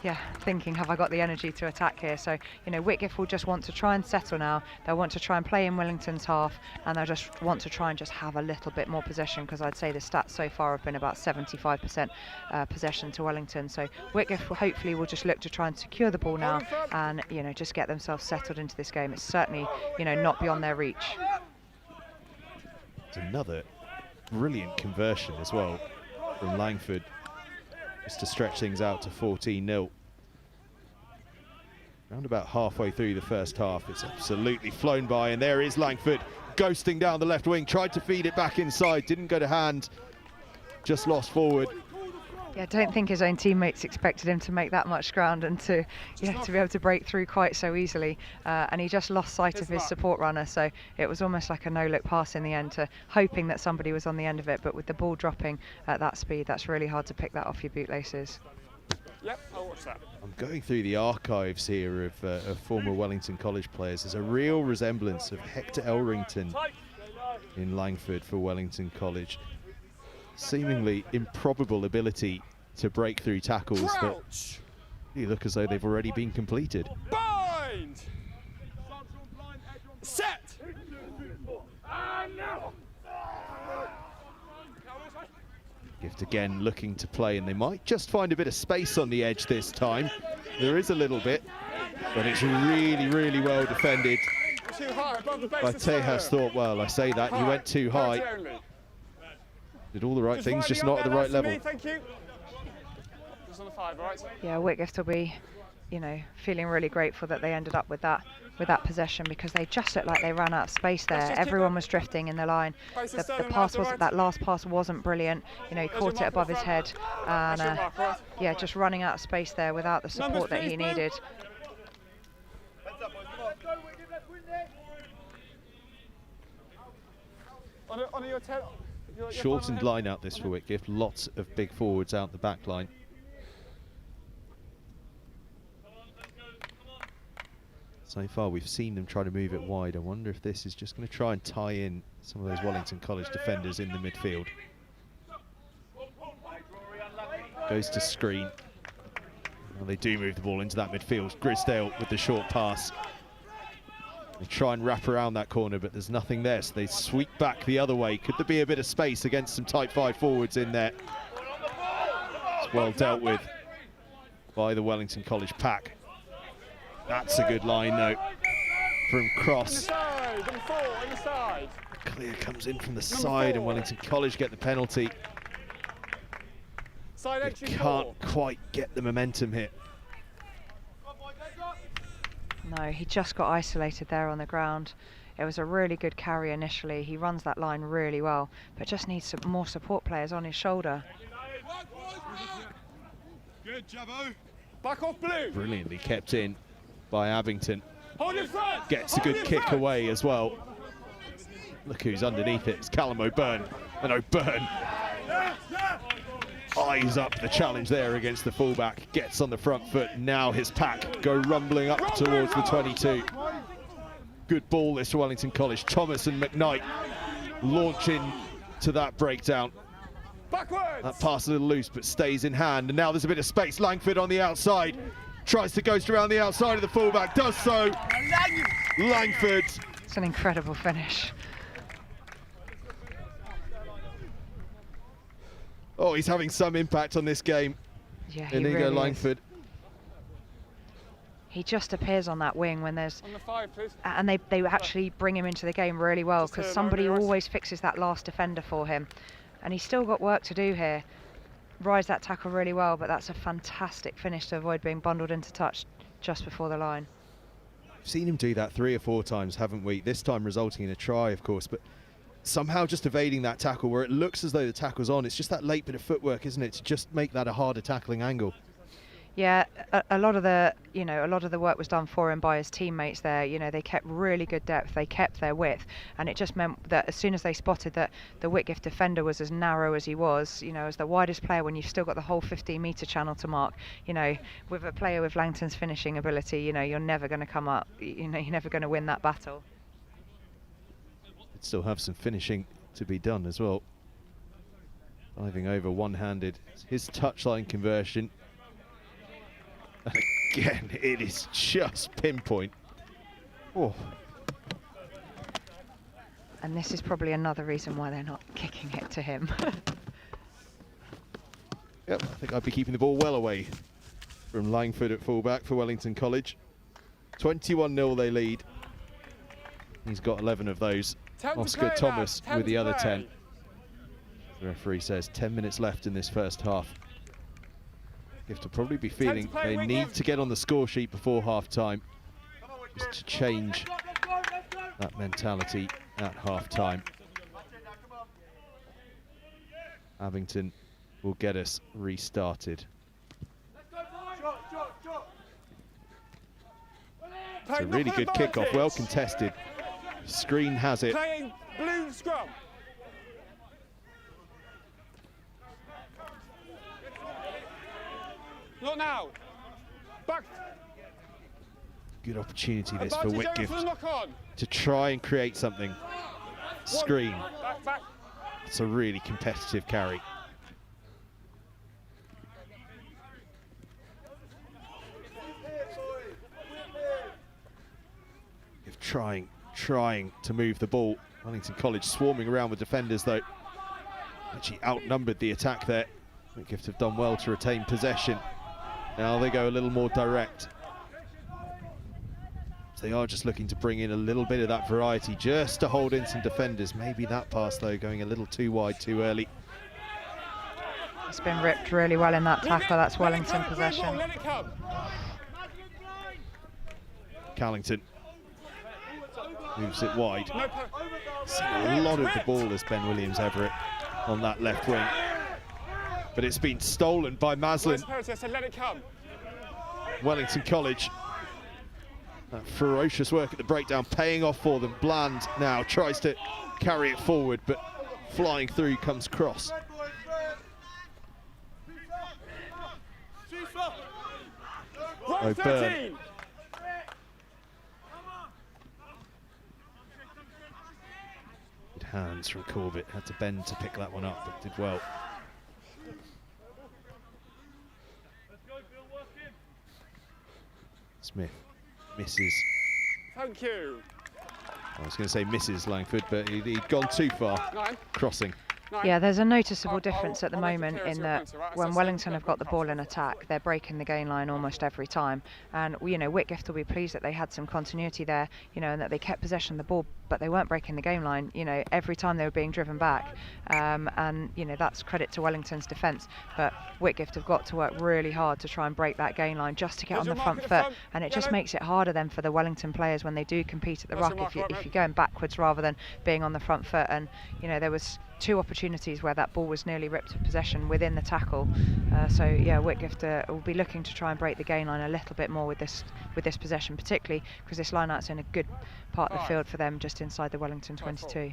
S3: yeah, thinking, have I got the energy to attack here? So, you know, Whitgift will just want to try and settle now. They'll want to try and play in Wellington's half, and they'll just want to try and just have a little bit more possession, because I'd say the stats so far have been about 75% possession to Wellington. So Whitgift hopefully will just look to try and secure the ball now and, you know, just get themselves settled into this game. It's certainly, you know, not beyond their reach.
S2: It's another brilliant conversion as well from Langford, just to stretch things out to 14-0. Around about halfway through the first half, it's absolutely flown by, and there is Langford ghosting down the left wing, tried to feed it back inside, didn't go to hand, just lost forward.
S3: Yeah, I don't think his own teammates expected him to make that much ground and to, you know, to be able to break through quite so easily. And he just lost sight of his support runner, so it was almost like a no-look pass in the end, to hoping that somebody was on the end of it. But with the ball dropping at that speed, that's really hard to pick that off your bootlaces.
S4: Yep, I'll watch that.
S2: I'm going through the archives here of former Wellington College players. There's a real resemblance of Hector Elrington in Langford for Wellington College. Seemingly improbable ability to break through tackles that really look as though they've already been completed.
S4: Bind! Set!
S2: Gift again looking to play, and they might just find a bit of space on the edge this time. There is a little bit, but it's really, really well defended.
S4: Too high, above the base
S2: By Tejas thought, well, I say that, he went too high. Did all the right things, just not at the right level.
S4: Thank you. Just on the 5, all right?
S3: Yeah, Whitgift will be, you know, feeling really grateful that they ended up with that possession, because they just looked like they ran out of space there. Everyone was drifting in the line. The pass wasn't, that last pass wasn't brilliant. You know, he caught it above his head, and yeah, just running out of space there without the support that he needed.
S4: On your
S2: Shortened line out this for Whitgift, lots of big forwards out the back line. So far we've seen them try to move it wide. I wonder if this is just going to try and tie in some of those Wellington College defenders in the midfield. Goes to screen. Well, they do move the ball into that midfield. Grisdale with the short pass. They try and wrap around that corner, but there's nothing there, so they sweep back the other way. Could there be a bit of space against some type 5 forwards in there? It's well dealt with by the Wellington College pack. That's a good line, though, from Cross. Clear comes in from the side, and Wellington College get the penalty. They can't quite get the momentum here.
S3: No, he just got isolated there on the ground. It was a really good carry initially. He runs that line really well, but just needs some more support players on his shoulder.
S4: Good, Jabbo. Back off blue.
S2: Brilliantly kept in by Abington.
S4: Hold it front.
S2: Gets a good kick away as well. Look who's underneath it. It's Callum O'Byrne. And O'Byrne eyes up the challenge there against the fullback. Gets on the front foot. Now his pack go rumbling up towards the 22. Good ball this to Wellington College. Thomas and McKnight launching to that breakdown.
S4: Backwards.
S2: That pass a little loose, but stays in hand. And now there's a bit of space. Langford on the outside. Tries to ghost around the outside of the fullback. Does so. Langford.
S3: It's an incredible finish.
S2: Oh, he's having some impact on this game.
S3: Yeah, he
S2: Inigo
S3: really
S2: Langford.
S3: he just appears on that wing when there's,
S4: On the 5, please.
S3: and they actually bring him into the game really well, because somebody always fixes that last defender for him, and he's still got work to do here. Rides that tackle really well, but that's a fantastic finish to avoid being bundled into touch just before the line.
S2: We've seen him do that 3 or 4 times, haven't we? This time resulting in a try, of course, but somehow just evading that tackle where it looks as though the tackle's on. It's just that late bit of footwork, isn't it, to just make that a harder tackling angle.
S3: Yeah, a lot of the work was done for him by his teammates there. They kept really good depth, they kept their width, and it just meant that as soon as they spotted that the Whitgift defender was as narrow as he was, as the widest player, when you've still got the whole 15-metre channel to mark, with a player with Langton's finishing ability, you're never going to come up, you're never going to win that battle.
S2: Still have some finishing to be done as well. Diving over one-handed, his touchline conversion. And again, it is just pinpoint. Oh.
S3: And this is probably another reason why they're not kicking it to him.
S2: Yep, I think I'd be keeping the ball well away from Langford at fullback for Wellington College. 21-0 they lead. He's got 11 of those. Oscar Thomas with the other 10. The referee says 10 minutes left in this first half. Gift will probably be feeling they need to get on the score sheet before half-time, just to change that mentality at half-time. Abington will get us restarted. It's a really good kickoff, well contested. Screen has it.
S4: Playing blue scrum. Not now. Back.
S2: Good opportunity this for
S4: Advantage over
S2: Whitgift
S4: lock on.
S2: to try and create something. Screen.
S4: Back, back.
S2: It's a really competitive carry. Trying to move the ball. Wellington College swarming around with defenders though. Actually outnumbered the attack there. Whitgift have done well to retain possession. Now they go a little more direct. So they are just looking to bring in a little bit of that variety just to hold in some defenders. Maybe that pass though going a little too wide too early.
S3: It's been ripped really well in that tackle. That's Wellington possession.
S4: Let it come.
S2: Callington moves it wide.
S4: No,
S2: Seen a lot of the ball as Ben Williams-Everett on that left wing. But it's been stolen by Maslin.
S4: I said let it come.
S2: Wellington College. That ferocious work at the breakdown paying off for them. Bland now tries to carry it forward, but flying through comes Cross. O'Byrne. Good hands from Corbett. Had to bend to pick that one up, but did well. Smith misses.
S4: Thank you.
S2: I was going to say misses Langford, but he'd gone too far.
S4: 9.
S2: Crossing.
S4: 9.
S3: Yeah, there's a noticeable difference at the
S4: I'll make it
S3: moment
S4: clear
S3: in
S4: to
S3: that
S4: your pointer, right?
S3: when
S4: So
S3: Wellington
S4: say
S3: have got the
S4: don't
S3: ball
S4: cross.
S3: in attack, they're breaking the gain line almost every time. And Whitgift will be pleased that they had some continuity there, and that they kept possession of the ball, but they weren't breaking the game line. Every time they were being driven back, and that's credit to Wellington's defence. But Whitgift have got to work really hard to try and break that gain line just to get on the front foot, and it just makes it harder then for the Wellington players when they do compete at the ruck. If you're going backwards rather than being on the front foot, and there was 2 opportunities where that ball was nearly ripped of possession within the tackle. So yeah, Whitgift will be looking to try and break the gain line a little bit more with this possession, particularly because this line-out's in a good part of the field for them, just inside the Wellington 22.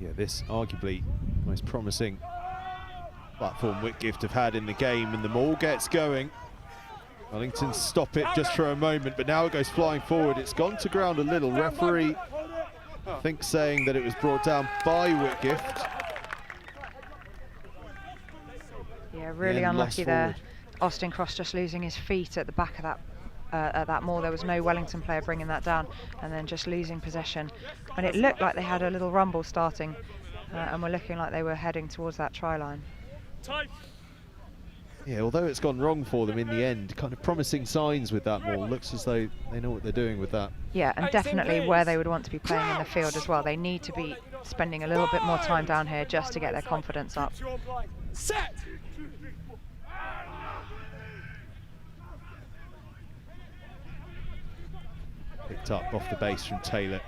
S2: Yeah, this arguably most promising platform Whitgift have had in the game, and the ball gets going. Wellington stop it just for a moment, but now it goes flying forward. It's gone to ground a little. Referee, I think, saying that it was brought down by Whitgift.
S3: Yeah, really unlucky there. Austin Cross just losing his feet at the back of that maul. There was no Wellington player bringing that down, and then just losing possession. And it looked like they had a little rumble starting, and were looking like they were heading towards that try line.
S2: Yeah, although it's gone wrong for them in the end, kind of promising signs with that ball. Looks as though they know what they're doing with that.
S3: Yeah, and definitely where they would want to be playing in the field as well. They need to be spending a little bit more time down here just to get their confidence up.
S4: Set!
S2: Picked up off the base from Taylor.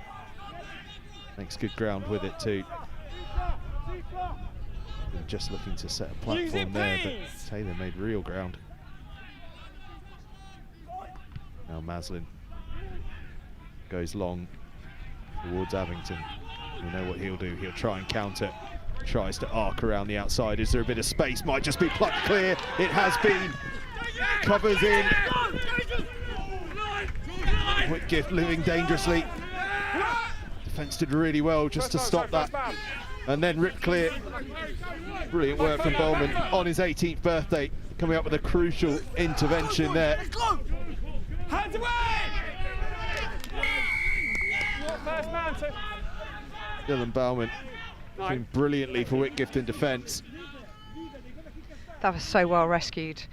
S2: Makes good ground with it too. Just looking to set a platform there, but Taylor made real ground. Now Maslin goes long towards Abington. We know what he'll do. He'll try and counter. Tries to arc around the outside. Is there a bit of space? Might just be plucked clear. It has been. Covers in. Whitgift living dangerously. Defence did really well just to stop that. And then ripped clear. Brilliant work from Bowman on his 18th birthday, coming up with a crucial intervention there.
S4: Hands away! First man to
S2: Dylan Bowman doing brilliantly for Whitgift in defence.
S3: That was so well rescued.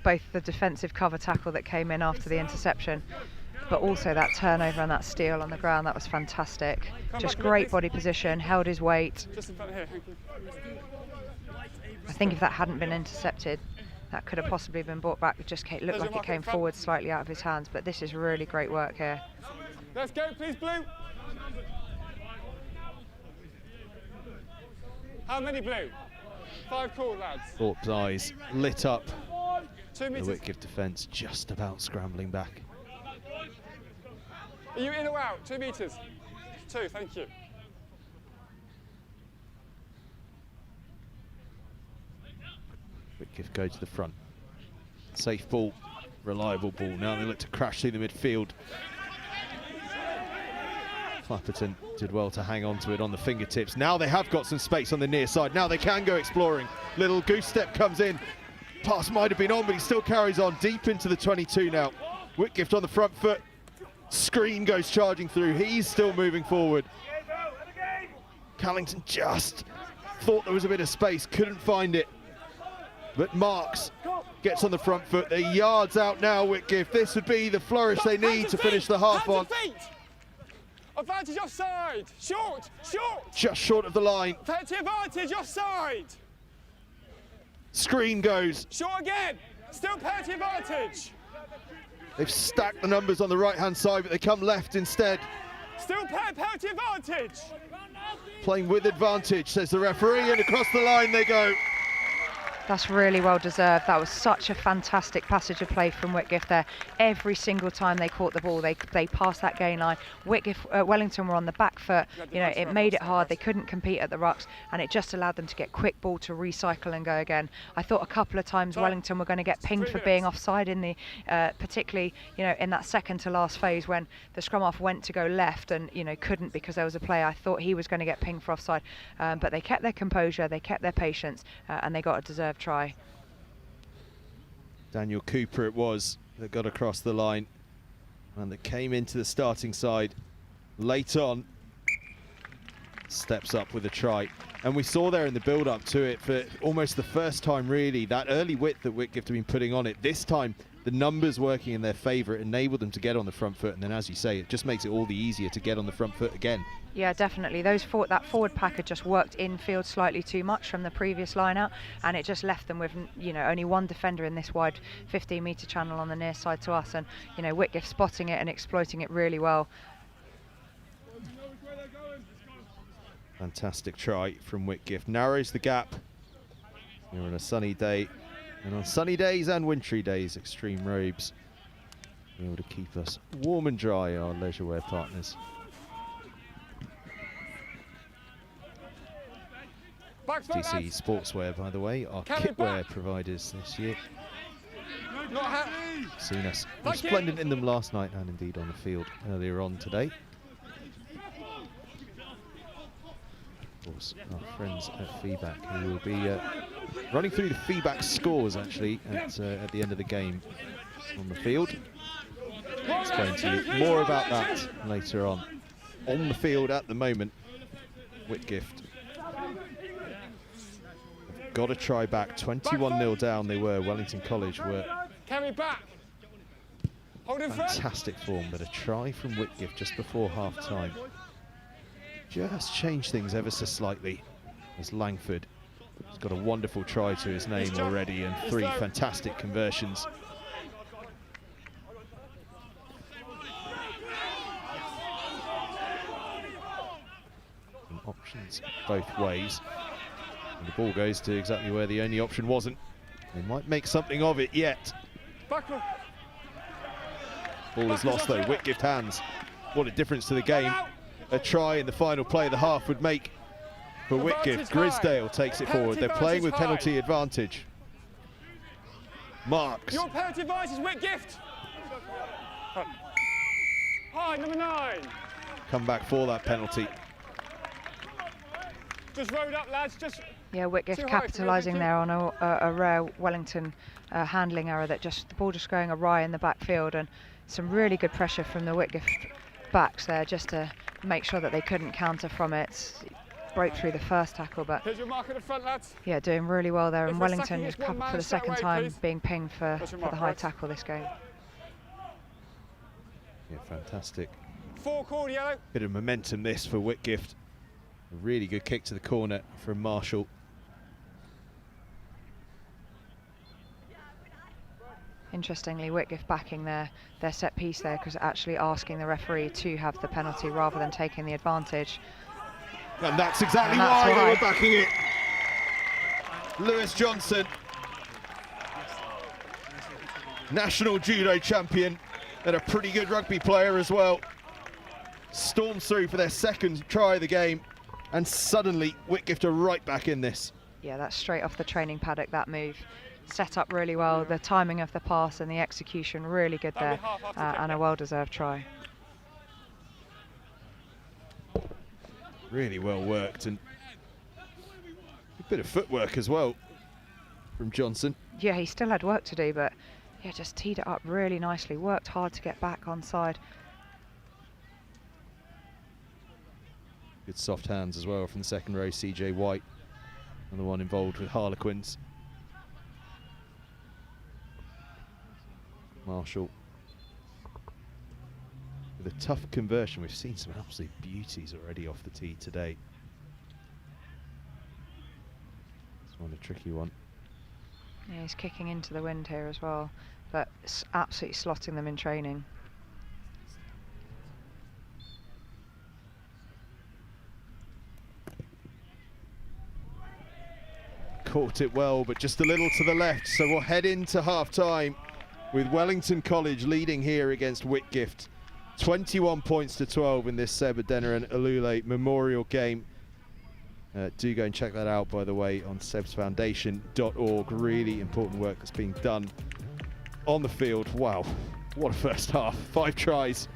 S3: Both the defensive cover tackle that came in after the interception, but also that turnover and that steal on the ground. That was fantastic. Just great body position, held his weight.
S4: just in front of here, thank you.
S3: I think if that hadn't been intercepted, that could have possibly been brought back. It just looked like it came forward slightly out of his hands, but this is really great work here.
S4: Let's go, please, Blue. How many Blue? 5 cool, lads.
S2: Thorpe's eyes lit up.
S4: 2
S2: The
S4: metres.
S2: Whitgift defence just about scrambling back.
S4: Are you in or out? 2 metres. 2, thank you.
S2: Whitgift go to the front. Safe ball, reliable ball. Now they look to crash through the midfield. Clapperton did well to hang on to it on the fingertips. Now they have got some space on the near side. Now they can go exploring. Little goose step comes in. Pass might have been on, but he still carries on deep into the 22 now. Whitgift on the front foot. Screen goes charging through. He's still moving forward. Callington just thought there was a bit of space, couldn't find it. But Marks gets on the front foot. They're yards out now, Whitgift. This would be the flourish they need to finish the half on.
S4: Advantage offside. Short, short.
S2: Just short of the line.
S4: Penalty advantage offside.
S2: Screen goes.
S4: Short again. Still penalty advantage.
S2: They've stacked the numbers on the right-hand side, but they come left instead.
S4: Still penalty advantage.
S2: Playing with advantage, says the referee, and across the line they go.
S3: That's really well deserved. That was such a fantastic passage of play from Whitgift there. Every single time they caught the ball, they passed that gain line. Wellington were on the back foot. You know, it made it hard. They couldn't compete at the rucks, and it just allowed them to get quick ball to recycle and go again. I thought a couple of times Wellington were going to get pinged for being offside in the, particularly, you know, in that second to last phase when the scrum half went to go left and, you know, couldn't because there was a player. I thought he was going to get pinged for offside, but they kept their composure, they kept their patience, and they got a deserved try.
S2: Daniel Cooper it was that got across the line and that came into the starting side late on. Steps up with a try. And we saw there in the build-up to it for almost the first time really, that early width that Whitgift have been putting on it. This time the numbers working in their favour enabled them to get on the front foot, and then as you say, it just makes it all the easier to get on the front foot again.
S3: Yeah, definitely. That forward pack had just worked infield slightly too much from the previous line out, and it just left them with, you know, only one defender in this wide 15-metre channel on the near side to us, and, you know, Whitgift spotting it and exploiting it really well.
S2: Fantastic try from Whitgift. Narrows the gap. You're on a sunny day, and on sunny days and wintry days, Extreme Robes be able to keep us warm and dry, our leisure wear partners. DC Sportswear, by the way, our kitwear providers this year. Seen us resplendent in them last night and indeed on the field earlier on today. Of course, our friends at Feedback, who will be running through the Feedback scores actually at the end of the game on the field. Explain to you more about that later on. On the field at the moment, Whitgift got a try back. 21-0 down they were. Wellington College were
S4: Carry back. Hold in front.
S2: fantastic form, but a try from Whitgift just before half-time just changed things ever so slightly, as Langford has got a wonderful try to his name already and 3 fantastic conversions. And options both ways. And the ball goes to exactly where the only option wasn't. They might make something of it yet.
S4: Backward.
S2: Ball is lost though, Whitgift hands. What a difference to the game a try in the final play of the half would make for Whitgift. Grisdale takes it forward. They're playing with penalty advantage. Marks.
S4: Your penalty advantage is Whitgift. High, number 9.
S2: Come back for that penalty.
S4: Just road up, lads. Just.
S3: Yeah, Whitgift capitalising there on a rare Wellington handling error, that just the ball just going awry in the backfield, and some really good pressure from the Whitgift backs there just to make sure that they couldn't counter from it. Broke through the first tackle, but
S4: Here's your mark at the front, lads.
S3: yeah, doing really well there.
S4: If
S3: And
S4: we're
S3: Wellington
S4: sacking
S3: is
S4: this one
S3: coupled for
S4: man
S3: the second
S4: straight away,
S3: time
S4: please.
S3: being pinged for
S4: That's your
S3: the
S4: mark,
S3: high
S4: right.
S3: tackle this game.
S2: Yeah, fantastic.
S4: 4 corner yellow.
S2: Bit of momentum this for Whitgift. A really good kick to the corner from Marshall.
S3: Interestingly, Whitgift backing their set piece there, because actually asking the referee to have the penalty rather than taking the advantage.
S2: And that's exactly
S3: And that's
S2: why they
S3: why.
S2: were backing it. Lewis Johnson, national judo champion and a pretty good rugby player as well, storms through for their second try of the game, and suddenly Whitgift are right back in this.
S3: Yeah, that's straight off the training paddock, that move. Set up really well, the timing of the pass and the execution really good there, and a well-deserved try.
S2: Really well worked, and a bit of footwork as well from Johnson.
S3: Yeah, he still had work to do, but yeah, just teed it up really nicely, worked hard to get back onside.
S2: Good soft hands as well from the second row, CJ White, and the one involved with Harlequins. Marshall with a tough conversion. We've seen some absolute beauties already off the tee today. This one a tricky one.
S3: Yeah, he's kicking into the wind here as well, but absolutely slotting them in training.
S2: Caught it well, but just a little to the left. So we'll head into half-time with Wellington College leading here against Whitgift. 21 points to 12 in this Seb Adeniran-Olule memorial game. Do go and check that out, by the way, on sebsfoundation.org. Really important work that's being done on the field. Wow, what a first half. 5 tries.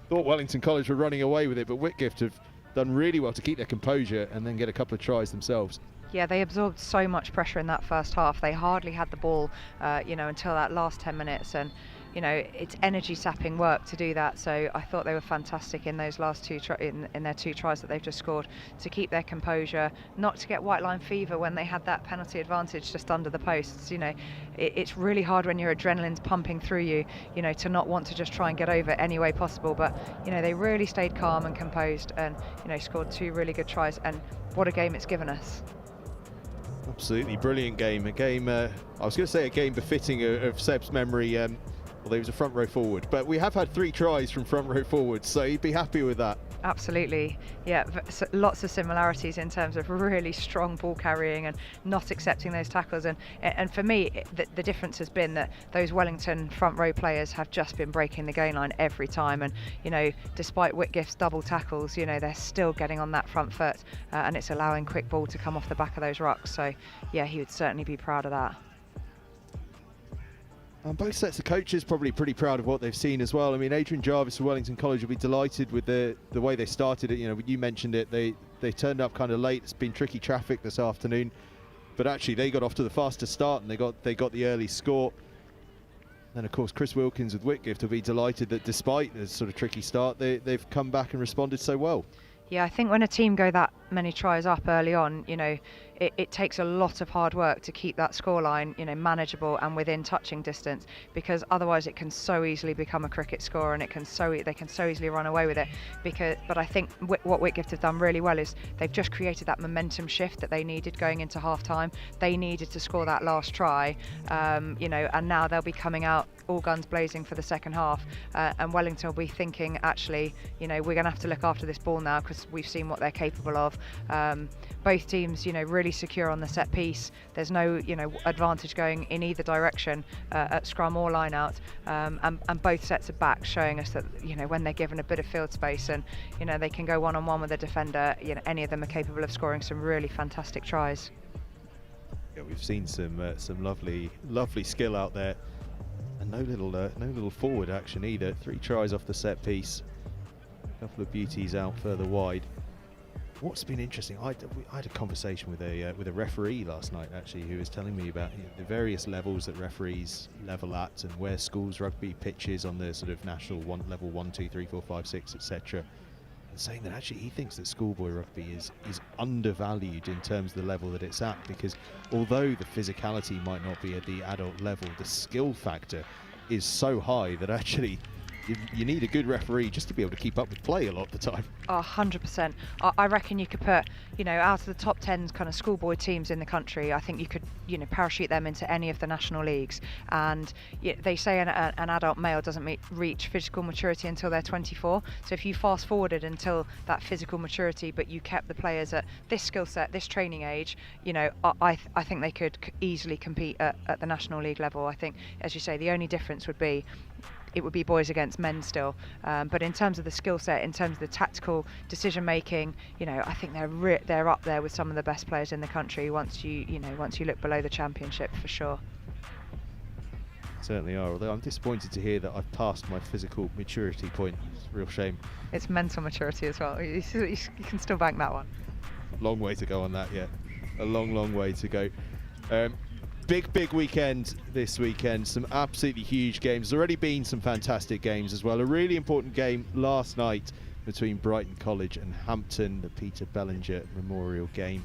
S2: Thought Wellington College were running away with it, but Whitgift have done really well to keep their composure and then get a couple of tries themselves.
S3: Yeah, they absorbed so much pressure in that first half. They hardly had the ball, until that last 10 minutes. And, it's energy-sapping work to do that. So I thought they were fantastic in those last 2 in their 2 tries that they've just scored, to keep their composure, not to get white line fever when they had that penalty advantage just under the posts. It's really hard when your adrenaline's pumping through you, to not want to just try and get over it any way possible. But, they really stayed calm and composed, and, scored 2 really good tries. And what a game it's given us.
S2: Absolutely brilliant game. A game, I was going to say a game befitting of Seb's memory, although he was a front row forward. But we have had 3 tries from front row forwards, so he'd be happy with that.
S3: Absolutely, yeah, lots of similarities in terms of really strong ball carrying and not accepting those tackles. And for me, the difference has been that those Wellington front row players have just been breaking the gain line every time. And, despite Whitgift's double tackles, they're still getting on that front foot, and it's allowing quick ball to come off the back of those rucks. So, yeah, he would certainly be proud of that.
S2: And both sets of coaches probably pretty proud of what they've seen as well. I mean, Adrian Jarvis of Wellington College will be delighted with the way they started it. You mentioned it. They turned up kind of late. It's been tricky traffic this afternoon, but actually they got off to the fastest start and they got the early score. And of course, Chris Wilkins with Whitgift will be delighted that despite the sort of tricky start, they've come back and responded so well.
S3: Yeah, I think when a team go that many tries up early on, it takes a lot of hard work to keep that scoreline, you know, manageable and within touching distance, because otherwise it can so easily become a cricket score, and they can so easily run away with it. But I think what Whitgift have done really well is they've just created that momentum shift that they needed going into half time. They needed to score that last try, you know, and now they'll be coming out all guns blazing for the second half, and Wellington will be thinking, actually, you know, we're going to have to look after this ball now, because we've seen what they're capable of. Both teams, you know, really secure on the set piece. There's no, you know, advantage going in either direction at scrum or line out, and both sets are back, showing us that, you know, when they're given a bit of field space and, you know, they can go one-on-one with a defender, you know, any of them are capable of scoring some really fantastic tries.
S2: Yeah, we've seen some lovely skill out there, and no little forward action either. 3 tries off the set piece, a couple of beauties out further wide. What's been interesting, I had a conversation with a referee last night, actually, who was telling me about, you know, the various levels that referees level at, and where schools rugby pitches on the sort of national level 1, 2, 3, 4, 5, 6, etc. And saying that actually he thinks that schoolboy rugby is undervalued in terms of the level that it's at, because although the physicality might not be at the adult level, the skill factor is so high that actually you need a good referee just to be able to keep up with play a lot of the time.
S3: 100%. I reckon you could put, you know, out of the top 10 kind of schoolboy teams in the country, I think you could, you know, parachute them into any of the national leagues. And they say an adult male doesn't reach physical maturity until they're 24. So if you fast forwarded until that physical maturity, but you kept the players at this skill set, this training age, you know, I think they could easily compete at the national league level. I think, as you say, the only difference would be it would be boys against men still, but in terms of the skill set, in terms of the tactical decision making, you know, I think they're up there with some of the best players in the country once you look below the championship, for sure.
S2: Certainly are, although I'm disappointed to hear that I've passed my physical maturity point. It's a real shame.
S3: It's mental maturity as well. You can still bank that one.
S2: Long way to go on that yet. A long way to go. Big weekend this weekend. Some absolutely huge games. There's already been some fantastic games as well. A really important game last night between Brighton College and Hampton, the Peter Bellinger Memorial Game.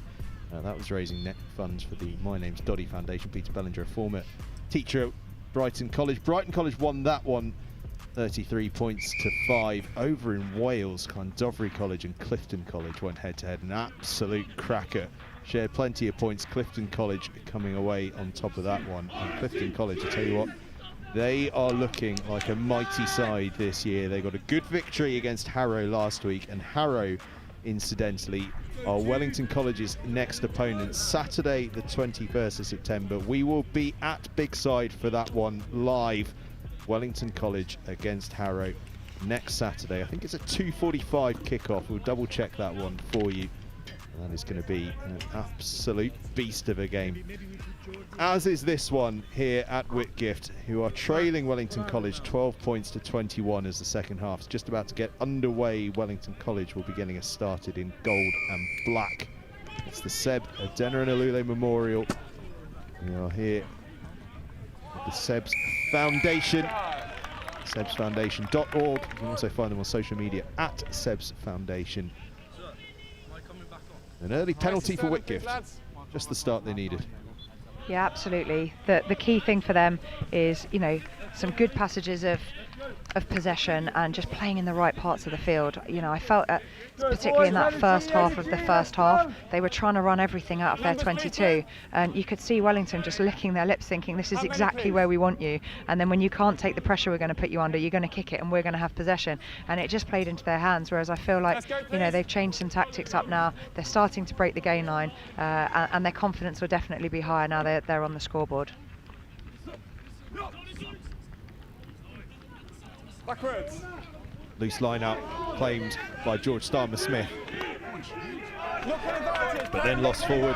S2: That was raising net funds for the My Name's Doddy Foundation. Peter Bellinger, a former teacher at Brighton College. Brighton College won that one 33 points to 5. Over in Wales, Llandovery College and Clifton College went head-to-head. An absolute cracker. Shared plenty of points. Clifton College coming away on top of that one. And Clifton College, I tell you what, they are looking like a mighty side this year. They got a good victory against Harrow last week, and Harrow, incidentally, are Wellington College's next opponent. Saturday the 21st of September. We will be at Big Side for that one live. Wellington College against Harrow next Saturday. I think it's a 2:45 kickoff. We'll double check that one for you. That is going to be an absolute beast of a game. As is this one here at Whitgift, who are trailing Wellington College 12 points to 21 as the second half is just about to get underway. Wellington College will be getting us started in gold and black. It's the Seb Adeniran-Olule Memorial. We are here at the Seb's Foundation. sebsfoundation.org. You can also find them on social media at Seb's Foundation. An early penalty for Whitgift, just the start they needed.
S3: Yeah, absolutely. The key thing for them is, you know, some good passages of possession and just playing in the right parts of the field. You know, I felt particularly in that first half of the first half, they were trying to run everything out of their 22, and you could see Wellington just licking their lips thinking, this is exactly where we want you, and then when you can't take the pressure we're going to put you under, you're going to kick it and we're going to have possession, and it just played into their hands. Whereas I feel like, you know, they've changed some tactics up now, they're starting to break the gain line, and their confidence will definitely be higher now they're on the scoreboard.
S4: Backwards.
S2: Loose line out claimed by George Starmer-Smith, but then lost forward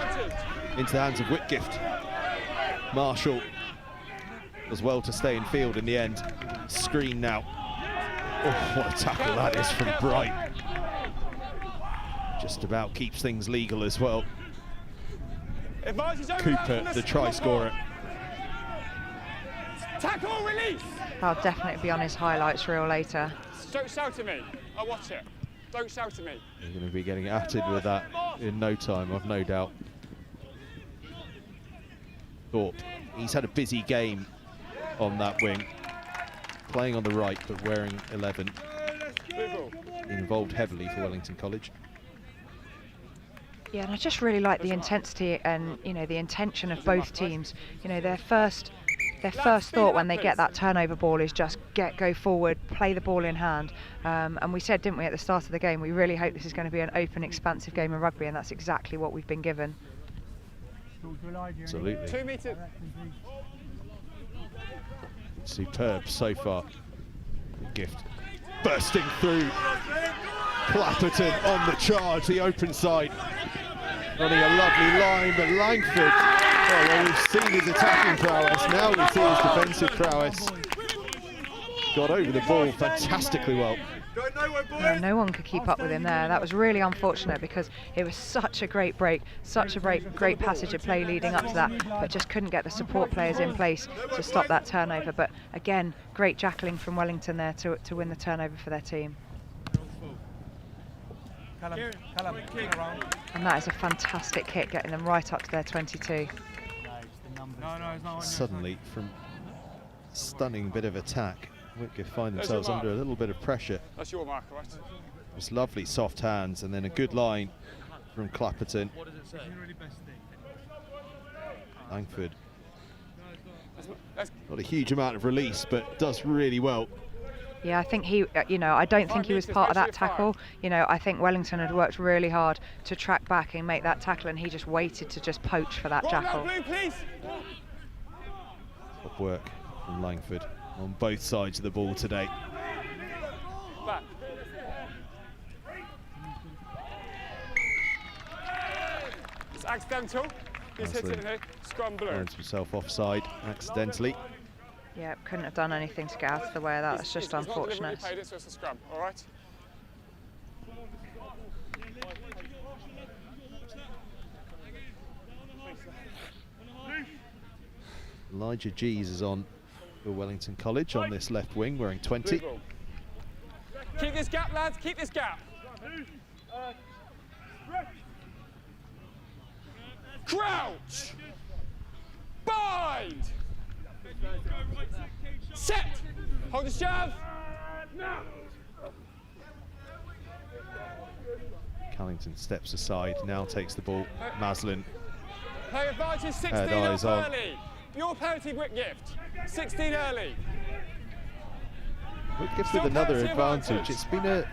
S2: into the hands of Whitgift. Marshall as well to stay in field in the end. Screen now. Oh, what a tackle that is from Bright. Just about keeps things legal as well. Cooper, the try scorer.
S4: Tackle, release!
S3: I'll definitely be on his highlights reel later.
S4: Don't shout at me. I'll watch it. Don't shout at me.
S2: You're going to be getting atted with that in no time, I've no doubt. Thorpe. He's had a busy game on that wing, playing on the right but wearing 11. Involved heavily for Wellington College.
S3: Yeah, and I just really like the intensity and, you know, the intention of both teams. You know, their first thought when they get that turnover ball is just go forward, play the ball in hand. And we said, didn't we, at the start of the game, we really hope this is going to be an open, expansive game of rugby, and that's exactly what we've been given.
S2: Absolutely.
S4: 2 metres.
S2: Superb so far. Gift bursting through. Clapperton on the charge, the open side. Running a lovely line, but Langford, oh, well, we've seen his attacking prowess, now we see his defensive prowess. Got over the ball fantastically well.
S3: Yeah, no one could keep up with him there. That was really unfortunate because it was such a great break, such a great passage of play leading up to that, but just couldn't get the support players in place to stop that turnover. But again, great jackling from Wellington there to win the turnover for their team. And that is a fantastic kick, getting them right up to their 22.
S2: Suddenly, from stunning bit of attack, Whitgift find themselves under a little bit of pressure.
S4: That's your marker, right?
S2: It's lovely soft hands and then a good line from Clapperton. Langford. Not a huge amount of release, but does really well.
S3: Yeah, I think he, you know, I don't think he was part of that tackle. You know, I think Wellington had worked really hard to track back and make that tackle, and he just waited to just poach for that jackal.
S2: Top work from Langford on both sides of the ball today.
S4: Back. It's accidental. He's hitting here. Scrum blue.
S2: Finds himself offside accidentally.
S3: Yeah, couldn't have done anything to get out of the way of that. It's just unfortunate.
S4: Paid it, so it's a scrum, all right?
S2: Elijah Gees is on for Wellington College on this left wing, wearing 20.
S4: Keep this gap, lads, keep this gap. Crouch! Bind! Set! Hold the shove!
S2: Callington steps aside, now takes the ball. Maslin.
S4: Play advantage 16
S2: eyes
S4: off
S2: on.
S4: early. Your penalty, Whitgift. 16 early.
S2: Whitgift with another advantage. It's been a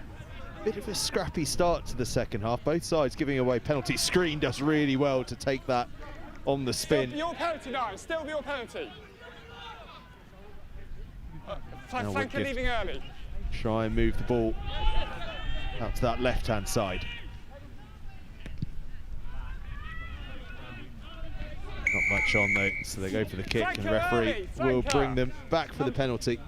S2: bit of a scrappy start to the second half. Both sides giving away penalties. Screen does really well to take that on the spin.
S4: Still your penalty, Nine. Still your penalty. Flanker leaving early.
S2: Try and move the ball out to that left-hand side. Not much on though, so they go for the kick, and the referee will bring them back for the penalty.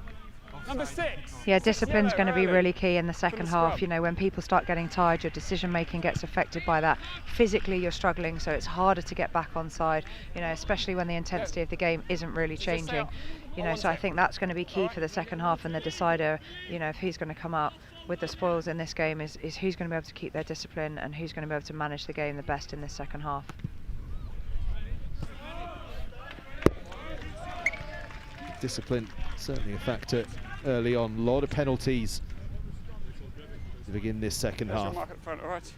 S4: Number 6.
S3: Yeah, discipline's going to be really key in the second half. You know, when people start getting tired, your decision making gets affected by that. Physically, you're struggling, so it's harder to get back on side. You know, especially when the intensity of the game isn't really changing. You know, so I think that's going to be key for the second half, and the decider, you know, if who's going to come up with the spoils in this game is who's going to be able to keep their discipline and who's going to be able to manage the game the best in this second half.
S2: Discipline certainly a factor early on. A lot of penalties to begin this second half.
S4: Mark at the front, all right.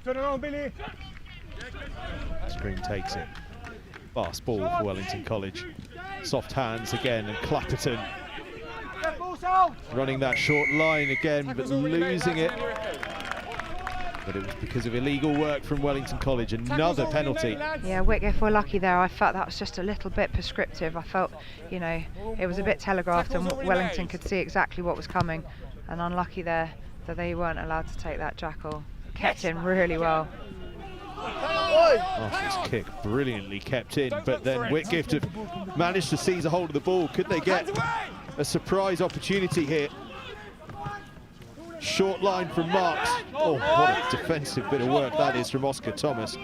S5: Turn around, Billy.
S2: Spring takes it. Fast ball for Wellington College. Soft hands again, and Clapperton running that short line again, but losing it. But it was because of illegal work from Wellington College. Another penalty.
S3: Yeah, Whitgift were lucky there. I felt that was just a little bit prescriptive. I felt, you know, it was a bit telegraphed, and Wellington could see exactly what was coming. And unlucky there that they weren't allowed to take that jackal. Kept in really well.
S2: Marshall's kick brilliantly kept in, but then Whitgift have managed to seize a hold of the ball. Could they get a surprise opportunity here? Short line from Marks. Oh, what a defensive bit of work that is from Oscar Thomas.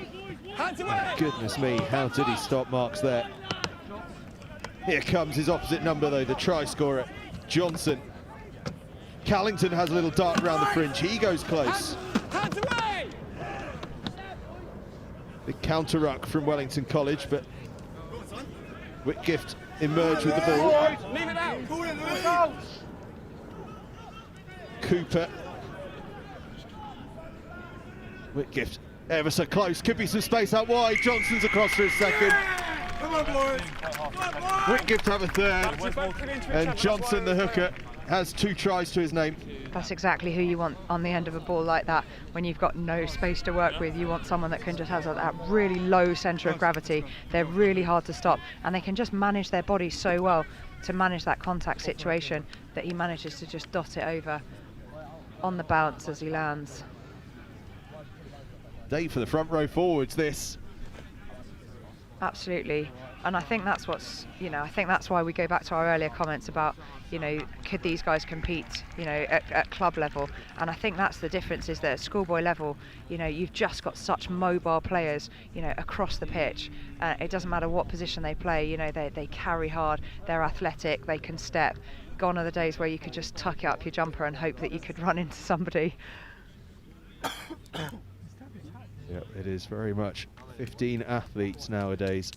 S2: Oh, goodness me, how did he stop Marks there? Here comes his opposite number though, the try scorer, Johnson. Callington has a little dart around the fringe, he goes close. Big counter ruck from Wellington College, but Whitgift emerged with the ball.
S4: Leave it out.
S2: Cooper. Whitgift ever so close, could be some space out wide. Johnson's across for his second.
S4: Come on, boys.
S2: Whitgift have a third, and Johnson, the hooker, has 2 tries to his name.
S3: That's exactly who you want on the end of a ball like that. When you've got no space to work with, you want someone that can just have that really low centre of gravity. They're really hard to stop, and they can just manage their body so well to manage that contact situation that he manages to just dot it over on the bounce as he lands.
S2: Day for the front row forwards, this.
S3: Absolutely, and I think that's what's, I think that's why we go back to our earlier comments about, could these guys compete, at club level? And I think that's the difference, is that at schoolboy level, you've just got such mobile players, across the pitch. It doesn't matter what position they play, they carry hard, they're athletic, they can step. Gone are the days where you could just tuck up your jumper and hope that you could run into somebody.
S2: Yeah, it is very much 15 athletes nowadays.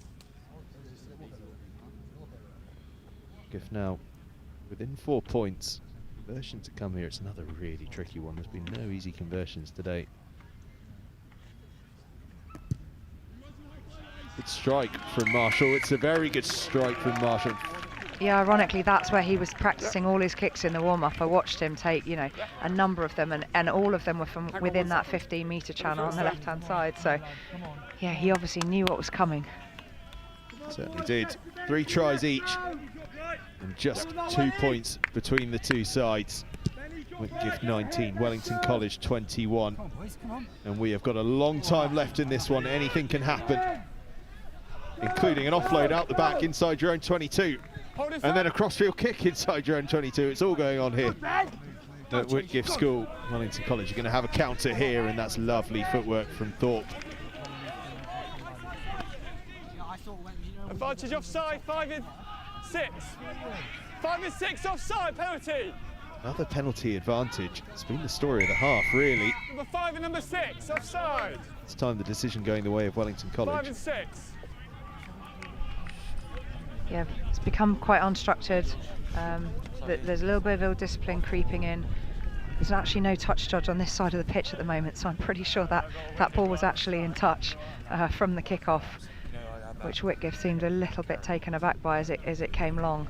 S2: Gift now within 4 points. Conversion to come here, it's another really tricky one. There's been no easy conversions today. Good strike from Marshall. It's a very good strike from Marshall.
S3: Yeah, ironically, that's where he was practicing all his kicks in the warm-up. I watched him take, a number of them, and all of them were from within that 15-metre channel on the left-hand side. So, yeah, he obviously knew what was coming.
S2: Certainly did. 3 tries each, and just 2 points between the 2 sides. Whitgift 19, Wellington College 21. And we have got a long time left in this one. Anything can happen, including an offload out the back inside your own 22. And then a crossfield kick inside your own 22. It's all going on here at Whitgift School. Wellington College are going to have a counter here, and that's lovely footwork from Thorpe.
S4: Advantage offside, 5 and 6. 5 and 6 offside, penalty.
S2: Another penalty advantage. It's been the story of the half, really.
S4: Number 5 and number 6 offside.
S2: This time the decision going the way of Wellington College.
S4: 5 and 6.
S3: Yeah, it's become quite unstructured. There's a little bit of ill discipline creeping in. There's actually no touch judge on this side of the pitch at the moment, so I'm pretty sure that ball was actually in touch from the kickoff, which Whitgift seemed a little bit taken aback by as it came long.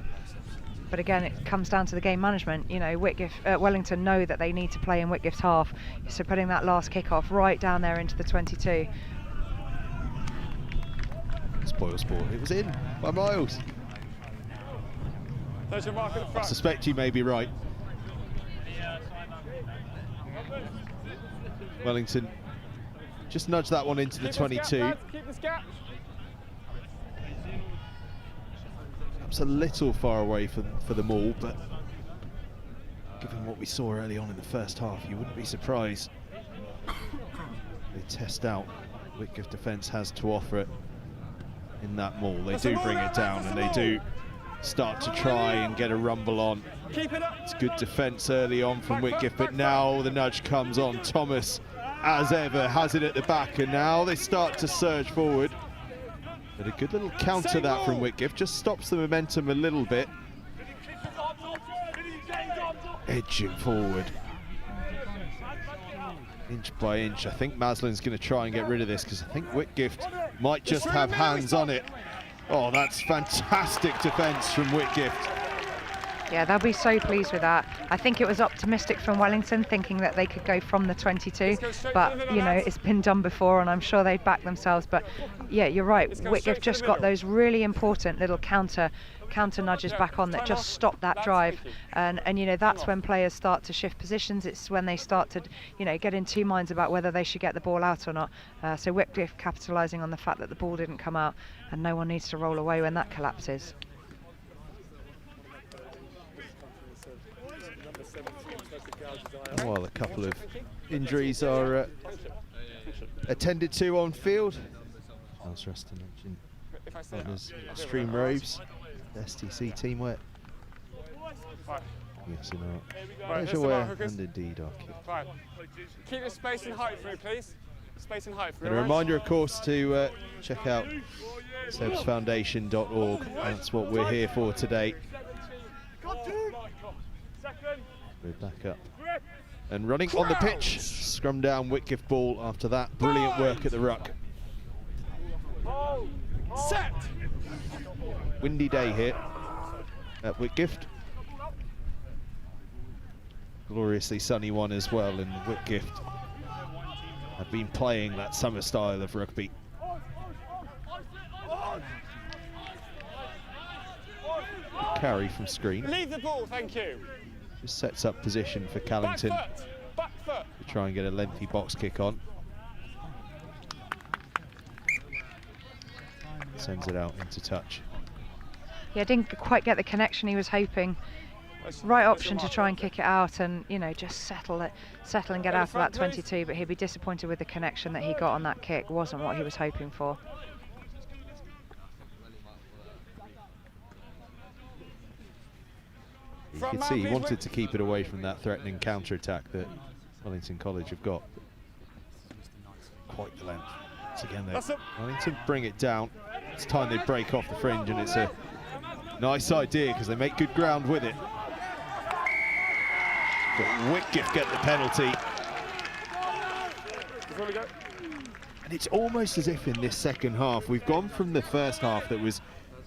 S3: But again, it comes down to the game management. Wellington know that they need to play in Whitgift's half, so putting that last kickoff right down there into the 22.
S2: Spoil sport. It was in by miles.
S4: There's your mark at the front.
S2: I suspect you may be right. Wellington just nudged that one into the 22.
S4: Keep this gap.
S2: Perhaps a little far away for them all, but given what we saw early on in the first half, you wouldn't be surprised. They test out Whitgift defence has to offer it in that maul. They do bring it down, and they do start to try and get a rumble on. It's good defence early on from Whitgift, but now the nudge comes on. Thomas, as ever, has it at the back, and now they start to surge forward. But a good little counter that from Whitgift, just stops the momentum a little bit. Edging forward. Inch by inch. I think Maslin's going to try and get rid of this, because I think Whitgift might just have hands on it. Oh, that's fantastic defence from Whitgift.
S3: Yeah, they'll be so pleased with that. I think it was optimistic from Wellington, thinking that they could go from the 22, but you know, it's been done before, and I'm sure they'd back themselves. But yeah, you're right. Whitgift just got those really important little counter nudges back on that just stop that drive, and you know, that's when players start to shift positions. It's when they start to, you know, get in two minds about whether they should get the ball out or not. So Whitgift capitalising on the fact that the ball didn't come out, and no one needs to roll away when that collapses.
S2: While a couple of injuries are attended to on field. I was just to mention others, Stream Robes, STC teamwear. Yes, in our leisure wear, and indeed our kit.
S4: Right. Keep the space and height for me, please. Space and height for me.
S2: And a reminder, of course, to check out sebsfoundation.org. That's what we're here for today. We're back up and running on the pitch. Scrum down Whitgift ball after that brilliant work at the ruck.
S4: Set.
S2: Windy day here at Whitgift. Gloriously sunny one as well, and Whitgift have been playing that summer style of rugby. Carry from screen.
S4: Leave the ball, thank you.
S2: Just sets up position for Callington
S4: Back foot.
S2: to try and get a lengthy box kick on. Sends it out into touch.
S3: Yeah, didn't quite get the connection he was hoping. Right option to try and kick it out, and you know, just settle and get out of that 22. But he'd be disappointed with the connection that he got on that kick. Wasn't what he was hoping for.
S2: You could see he wanted to keep it away from that threatening counter-attack that Wellington College have got. Quite the length. Once again, Wellington bring it down. It's time they break off the fringe, and it's a nice idea because they make good ground with it. But Whitgift get the penalty. And it's almost as if in this second half, we've gone from the first half that was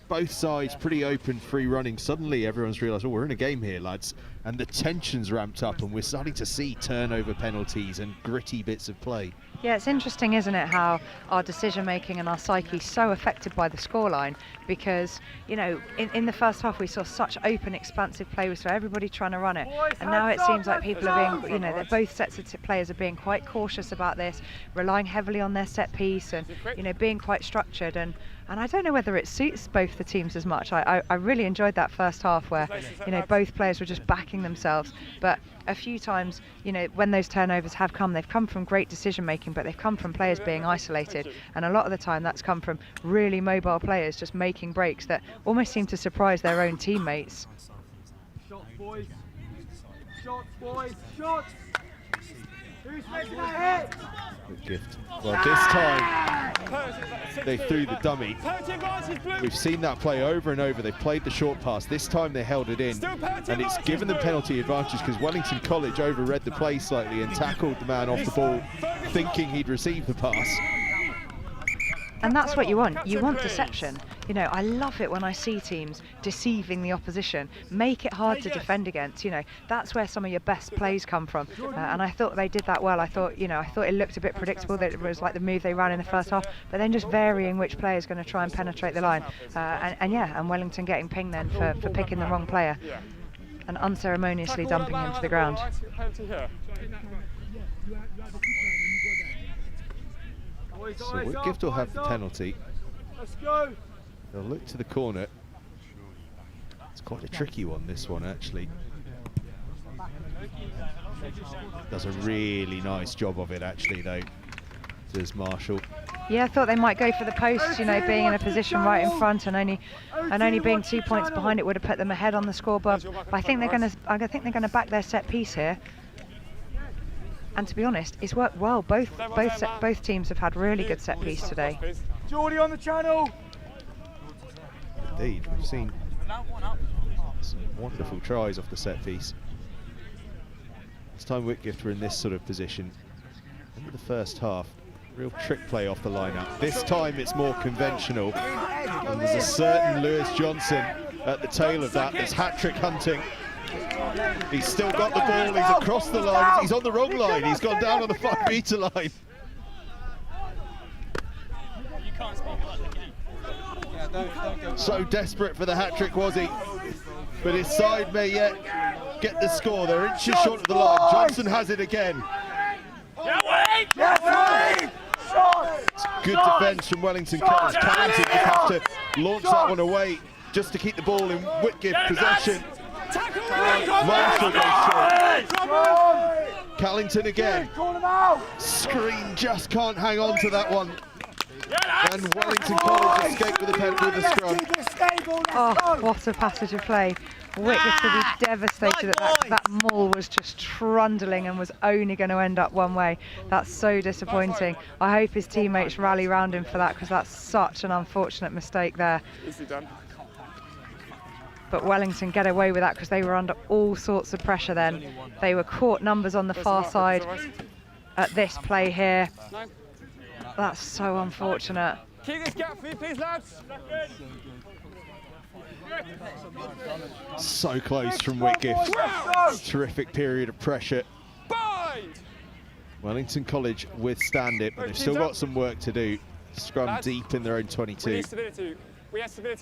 S2: both sides pretty open, free running. Suddenly everyone's realised, oh, we're in a game here, lads. And the tension's ramped up, and we're starting to see turnover penalties and gritty bits of play.
S3: Yeah, it's interesting, isn't it, how our decision-making and our psyche is so affected by the scoreline, because, you know, in the first half we saw such open, expansive play, we saw everybody trying to run it, and now it seems like people are being, you know, that both sets of players are being quite cautious about this, relying heavily on their set piece and, you know, being quite structured, and I don't know whether it suits both the teams as much. I really enjoyed that first half where, you know, both players were just backing themselves, but a few times, you know, when those turnovers have come, they've come from great decision making, but they've come from players being isolated, and a lot of the time that's come from really mobile players just making breaks that almost seem to surprise their own teammates.
S5: Shots, boys. Shots, boys. Shots. Who's making a hit?
S2: Whitgift. Well, this time they threw the dummy. We've seen that play over and over. They played the short pass. This time they held it in, and it's given them penalty advantage because Wellington College overread the play slightly and tackled the man off the ball, thinking he'd received the pass.
S3: And that's what you want. You want deception. You know, I love it when I see teams deceiving the opposition, make it hard to defend against. You know, that's where some of your best plays come from. And I thought they did that well. I thought, you know, I thought it looked a bit predictable, that it was like the move they ran in the first half, but then just varying which player is going to try and penetrate the line. And Wellington getting pinged then for picking the wrong player and unceremoniously dumping him to the ground.
S2: So Whitgift will have the penalty.
S5: Let's go.
S2: They'll look to the corner. It's quite a tricky one, this one, actually. Does a really nice job of it, actually, though, does Marshall.
S3: Yeah, I thought they might go for the post, you know, being in a position right in front, and only being 2 points behind it would have put them ahead on the scoreboard. But I think they're going to back their set piece here. And to be honest, it's worked well. Both teams have had really good set piece today.
S5: Geordie on the channel.
S2: Indeed, we've seen some wonderful tries off the set piece. This time Whitgift were in this sort of position. In the first half, real trick play off the line-up. This time it's more conventional. And there's a certain Lewis Johnson at the tail of that. There's hat-trick hunting. He's still got the ball, he's across the line, he's on the wrong line, he's gone down on the 5-metre line. So desperate for the hat-trick, was he? But his side may yet get the score. They're inches short of the line. Johnson has it again. Good defence from Wellington College. Callington just have to launch that one away just to keep the ball in Whitgift possession. Marshall goes short. Callington again. Screen just can't hang on to that one. And Wellington College escaped with a scrum.
S3: Oh, what a passage of play. Whitgift will be devastated at that. That maul was just trundling and was only going to end up one way. That's so disappointing. I hope his teammates rally round him for that, because that's such an unfortunate mistake there. But Wellington get away with that because they were under all sorts of pressure then. They were caught numbers on the far side at this play here. That's so unfortunate.
S4: Keep this gap for you, please, lads.
S2: So close from Whitgift. Terrific period of pressure. Wellington College withstand it, but they've still got some work to do. Scrum deep in their own 22.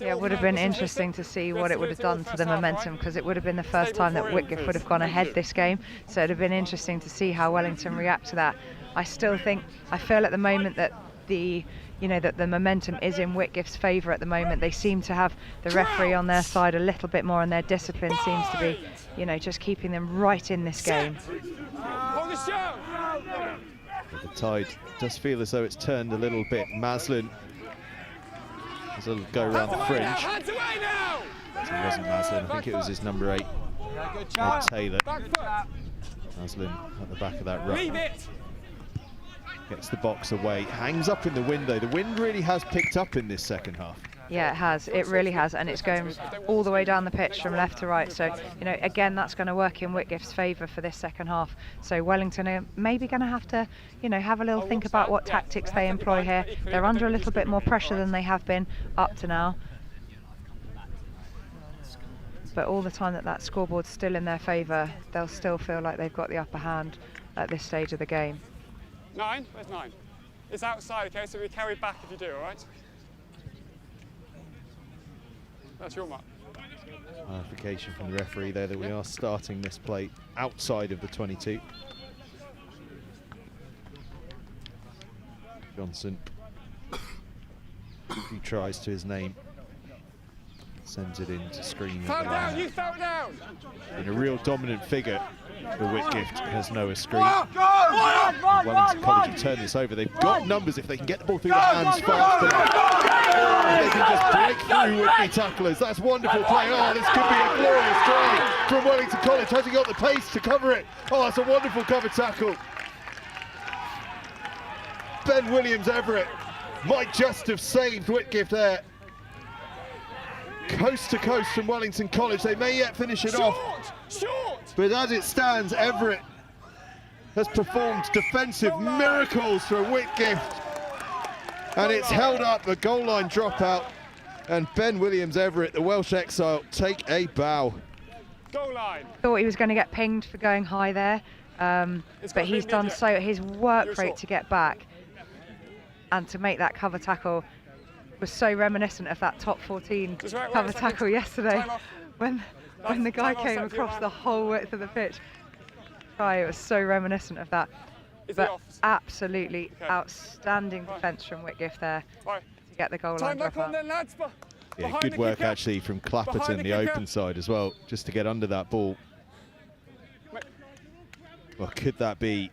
S3: Yeah, it would have been interesting to see what it would have done to the momentum, because it would have been the first time that Whitgift would have gone ahead this game. So it would have been interesting to see how Wellington react to that. I feel at the moment that the momentum is in Whitgift's favour at the moment. They seem to have the referee on their side a little bit more, and their discipline seems to be, just keeping them right in this game.
S2: But the tide does feel as though it's turned a little bit. Maslin has a go around the fringe. It wasn't Maslin, I think it was his number 8, Ed Taylor. Maslin at the back of that ruck. Gets the box away, hangs up in the window. The wind really has picked up in this second half.
S3: Yeah, it has. It really has, and it's going all the way down the pitch from left to right. So, again, that's going to work in Whitgift's favour for this second half. So Wellington are maybe going to have to, have a little think about what tactics they employ here. They're under a little bit more pressure than they have been up to now. But all the time that scoreboard's still in their favour, they'll still feel like they've got the upper hand at this stage of the game.
S4: 9? Where's 9? It's outside, okay, so we carry back if you do, all right? That's your mark.
S2: Clarification from the referee there that we are starting this play outside of the 22. Johnson, he tries to his name, sends it in to screen.
S4: Foul down, you foul down!
S2: In a real dominant figure, the Whitgift has no screen. Wellington College will turn this over. They've got numbers if they can get the ball through their hands fast enough. They can just break through Whitby tacklers. That's wonderful play. Oh, this could be a glorious try from Wellington College. Has he got the pace to cover it? Oh, that's a wonderful cover tackle. Ben Williams-Everett might just have saved Whitgift there. Coast to coast from Wellington College. They may yet finish it off. But as it stands, Everett has performed defensive miracles for Whitgift. And it's held up a goal line dropout. And Ben Williams-Everett, the Welsh exile, take a bow.
S4: Goal line.
S3: Thought he was going to get pinged for going high there. But he's done so. His work rate to get back and to make that cover tackle was so reminiscent of that top 14 cover tackle yesterday when the guy came across the whole width of the pitch. It was so reminiscent of that. But absolutely outstanding defence from Whitgift there to get the goal line drop out.
S2: Yeah, good work actually from Clapperton, the open side as well, just to get under that ball. Well, could that be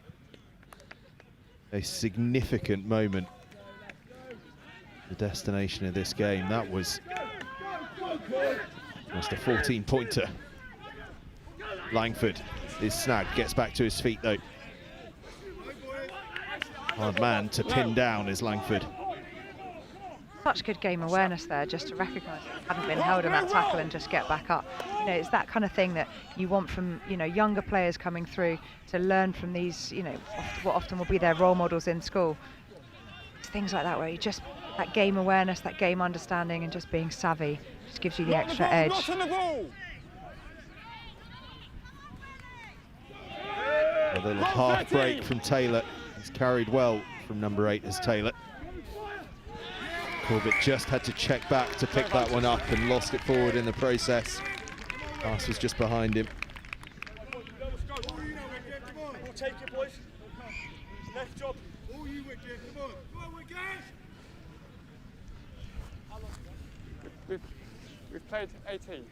S2: a significant moment? The destination of this game, that was almost a 14-pointer. Langford is snagged, gets back to his feet though. Hard man to pin down is Langford.
S3: Such good game awareness there, just to recognise that hadn't been held in that tackle and just get back up. It's that kind of thing that you want from younger players coming through to learn from these what often will be their role models in school. It's things like that where you just that game awareness, that game understanding, and just being savvy just gives you the extra edge.
S4: Not on the ball.
S2: A little half break from Taylor. He's carried well from number 8 as Taylor. Corbett just had to check back to pick that one up and lost it forward in the process. Pass was just behind him.
S5: Take it, boys. Left job. All you Whitgift. Come on. Come on, Whitgift.
S4: We've played 18.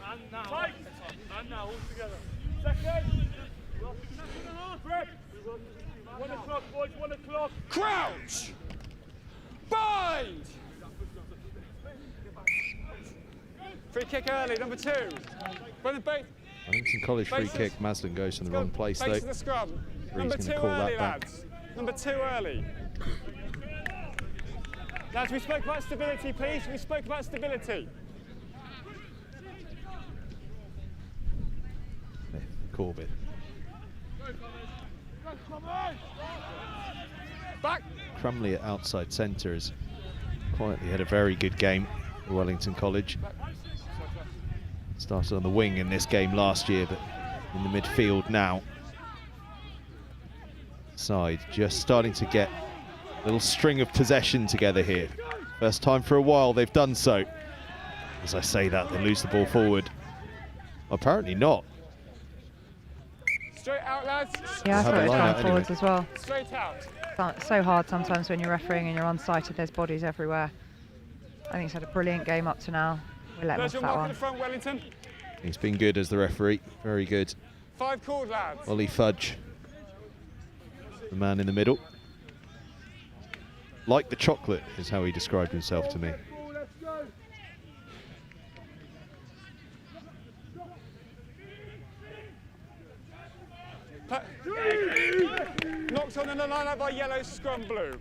S5: And now. And now, all together. Second. Grip. 1 o'clock, boys. 1 o'clock.
S4: Crouch. Bind. Free kick early, number 2. Brendan Bates.
S2: Wellington College free kick. Maslin goes to the wrong place though.
S4: Bates to the scrum. Number 2
S2: call that
S4: early,
S2: back.
S4: lads. Number 2 early. Lads, we spoke about stability, please. We spoke about stability.
S2: Corbett.
S4: Back.
S2: Crumley at outside centre has quietly had a very good game for Wellington College. Started on the wing in this game last year, but in the midfield now. Side just starting to get a little string of possession together here. First time for a while they've done so. As I say that, they lose the ball forward. Apparently not.
S4: Straight out, lads.
S3: Yeah, I thought it was going forwards as well.
S4: Straight out.
S3: It's so hard sometimes when you're refereeing and you're unsighted, there's bodies everywhere. I think he's had a brilliant game up to now. We'll let him off
S4: There's your
S3: that
S4: mark in
S3: one.
S4: the front, Wellington.
S2: He's been good as the referee, very good.
S4: 5 called, lads.
S2: Ollie Fudge, the man in the middle. Like the chocolate is how he described himself to me.
S5: Let's go.
S4: Knocked on in the line out by yellow, scrum blue.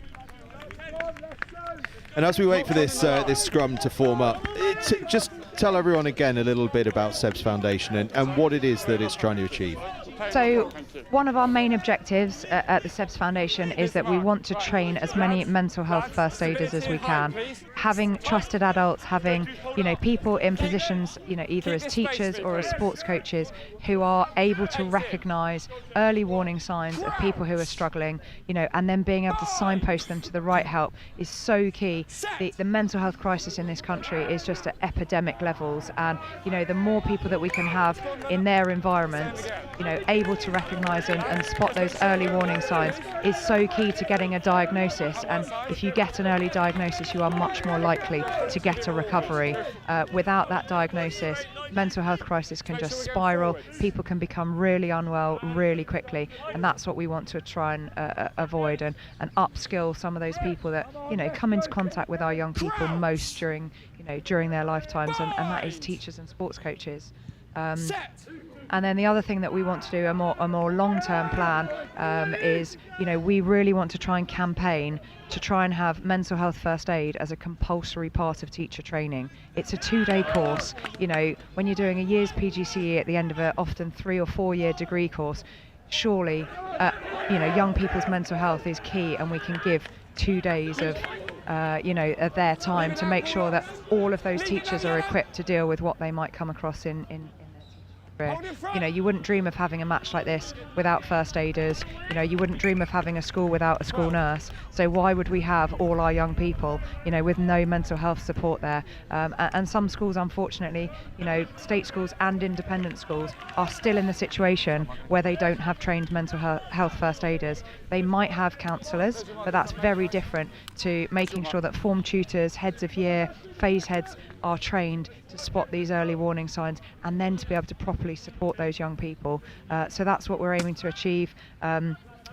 S2: And as we wait for this this scrum to form up, just tell everyone again a little bit about Seb's Foundation and what it is that it's trying to achieve.
S3: So one of our main objectives at the Seb's Foundation is that we want to train as many mental health first aiders as we can. Having trusted adults, having people in positions either as teachers or as sports coaches who are able to recognise early warning signs of people who are struggling, and then being able to signpost them to the right help is so key. The mental health crisis in this country is just at epidemic levels, and the more people that we can have in their environments, able to recognise and spot those early warning signs is so key to getting a diagnosis. And if you get an early diagnosis, you are much more likely to get a recovery. Without that diagnosis, mental health crisis can just spiral. People can become really unwell really quickly, and that's what we want to try and avoid and upskill some of those people that come into contact with our young people most during their lifetimes, and that is teachers and sports coaches. And then the other thing that we want to do, a more long-term plan, is we really want to try and campaign to try and have mental health first aid as a compulsory part of teacher training. It's a 2-day course. When you're doing a year's PGCE at the end of a often 3 or 4 year degree course, surely young people's mental health is key, and we can give 2 days of their time to make sure that all of those teachers are equipped to deal with what they might come across in their career. You wouldn't dream of having a match like this without first aiders. You wouldn't dream of having a school without a school nurse. So why would we have all our young people, with no mental health support there? And some schools, unfortunately, state schools and independent schools are still in the situation where they don't have trained mental health first aiders. They might have counsellors, but that's very different to making sure that form tutors, heads of year, phase heads are trained to spot these early warning signs and then to be able to properly support those young people. So that's what we're aiming to achieve.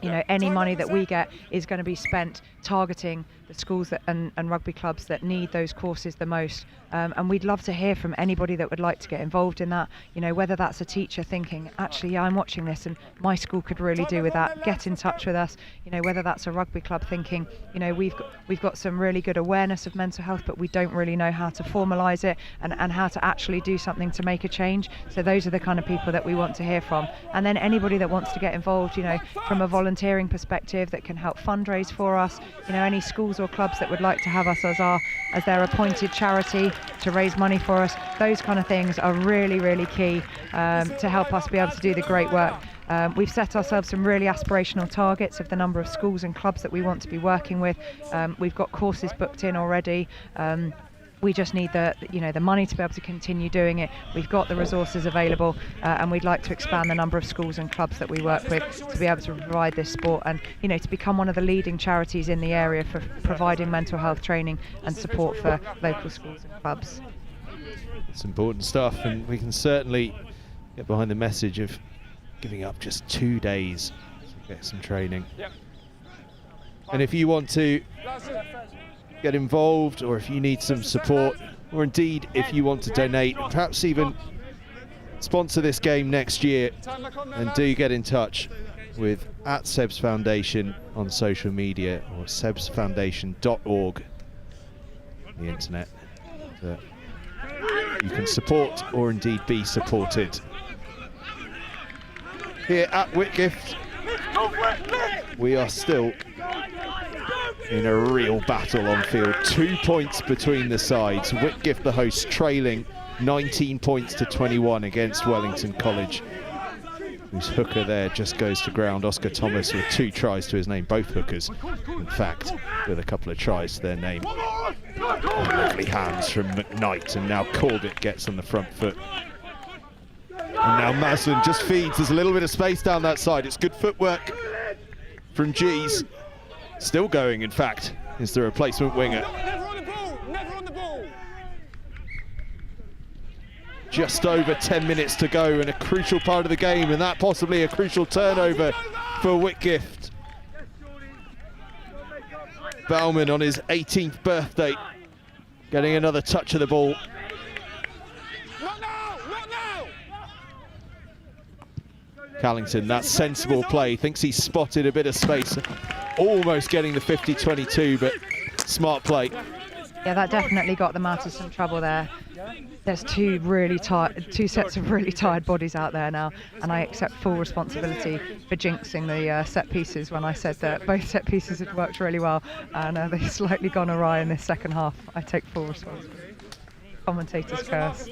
S3: you know, any money that we get is going to be spent targeting the schools that, and rugby clubs that need those courses the most. And we'd love to hear from anybody that would like to get involved in that. You know, whether that's a teacher thinking, actually, yeah, I'm watching this and my school could really do with that, get in touch with us. You know, whether that's a rugby club thinking, you know, we've got some really good awareness of mental health, but we don't really know how to formalise it and how to actually do something to make a change. So those are the kind of people that we want to hear from. And then anybody that wants to get involved, you know, from a volunteering perspective that can help fundraise for us, you know, any schools or clubs that would like to have us as their appointed charity to raise money for us, those kind of things are really, really key to help us be able to do the great work. We've set ourselves some really aspirational targets of the number of schools and clubs that we want to be working with. We've got courses booked in already. We just need the money to be able to continue doing it. We've got the resources available, and we'd like to expand the number of schools and clubs that we work with to be able to provide this sport and, you know, to become one of the leading charities in the area for providing mental health training and support for local schools and clubs.
S2: It's important stuff, and we can certainly get behind the message of giving up just 2 days to get some training. And if you want to get involved, or if you need some support, or indeed if you want to donate, perhaps even sponsor this game next year, then do get in touch with @Seb's Foundation on social media or sebsfoundation.org on the internet. You can support or indeed be supported. Here at Whitgift, we are still in a real battle on field. 2 points between the sides. Whitgift, the hosts, trailing 19 points to 21 against Wellington College, whose hooker there just goes to ground. Oscar Thomas with 2 tries to his name, both hookers, in fact, with a couple of tries to their name. Lovely hands from McKnight, and now Corbett gets on the front foot. And now Maslin just feeds. There's a little bit of space down that side. It's good footwork from G's. Still going, in fact, is the replacement winger.
S4: Never on the ball! Never on the ball!
S2: Just over 10 minutes to go, and a crucial part of the game, and that possibly a crucial turnover for Whitgift. Bauman on his 18th birthday, getting another touch of the ball.
S4: Not now! Not now!
S2: Callington, that sensible play, thinks he's spotted a bit of space. Almost getting the 50-22, but smart play.
S3: Yeah, that definitely got them out of some trouble there. There's two sets of really tired bodies out there now, and I accept full responsibility for jinxing the set pieces when I said that both set pieces had worked really well, and they've slightly gone awry in this second half. I take full responsibility. Commentator's curse.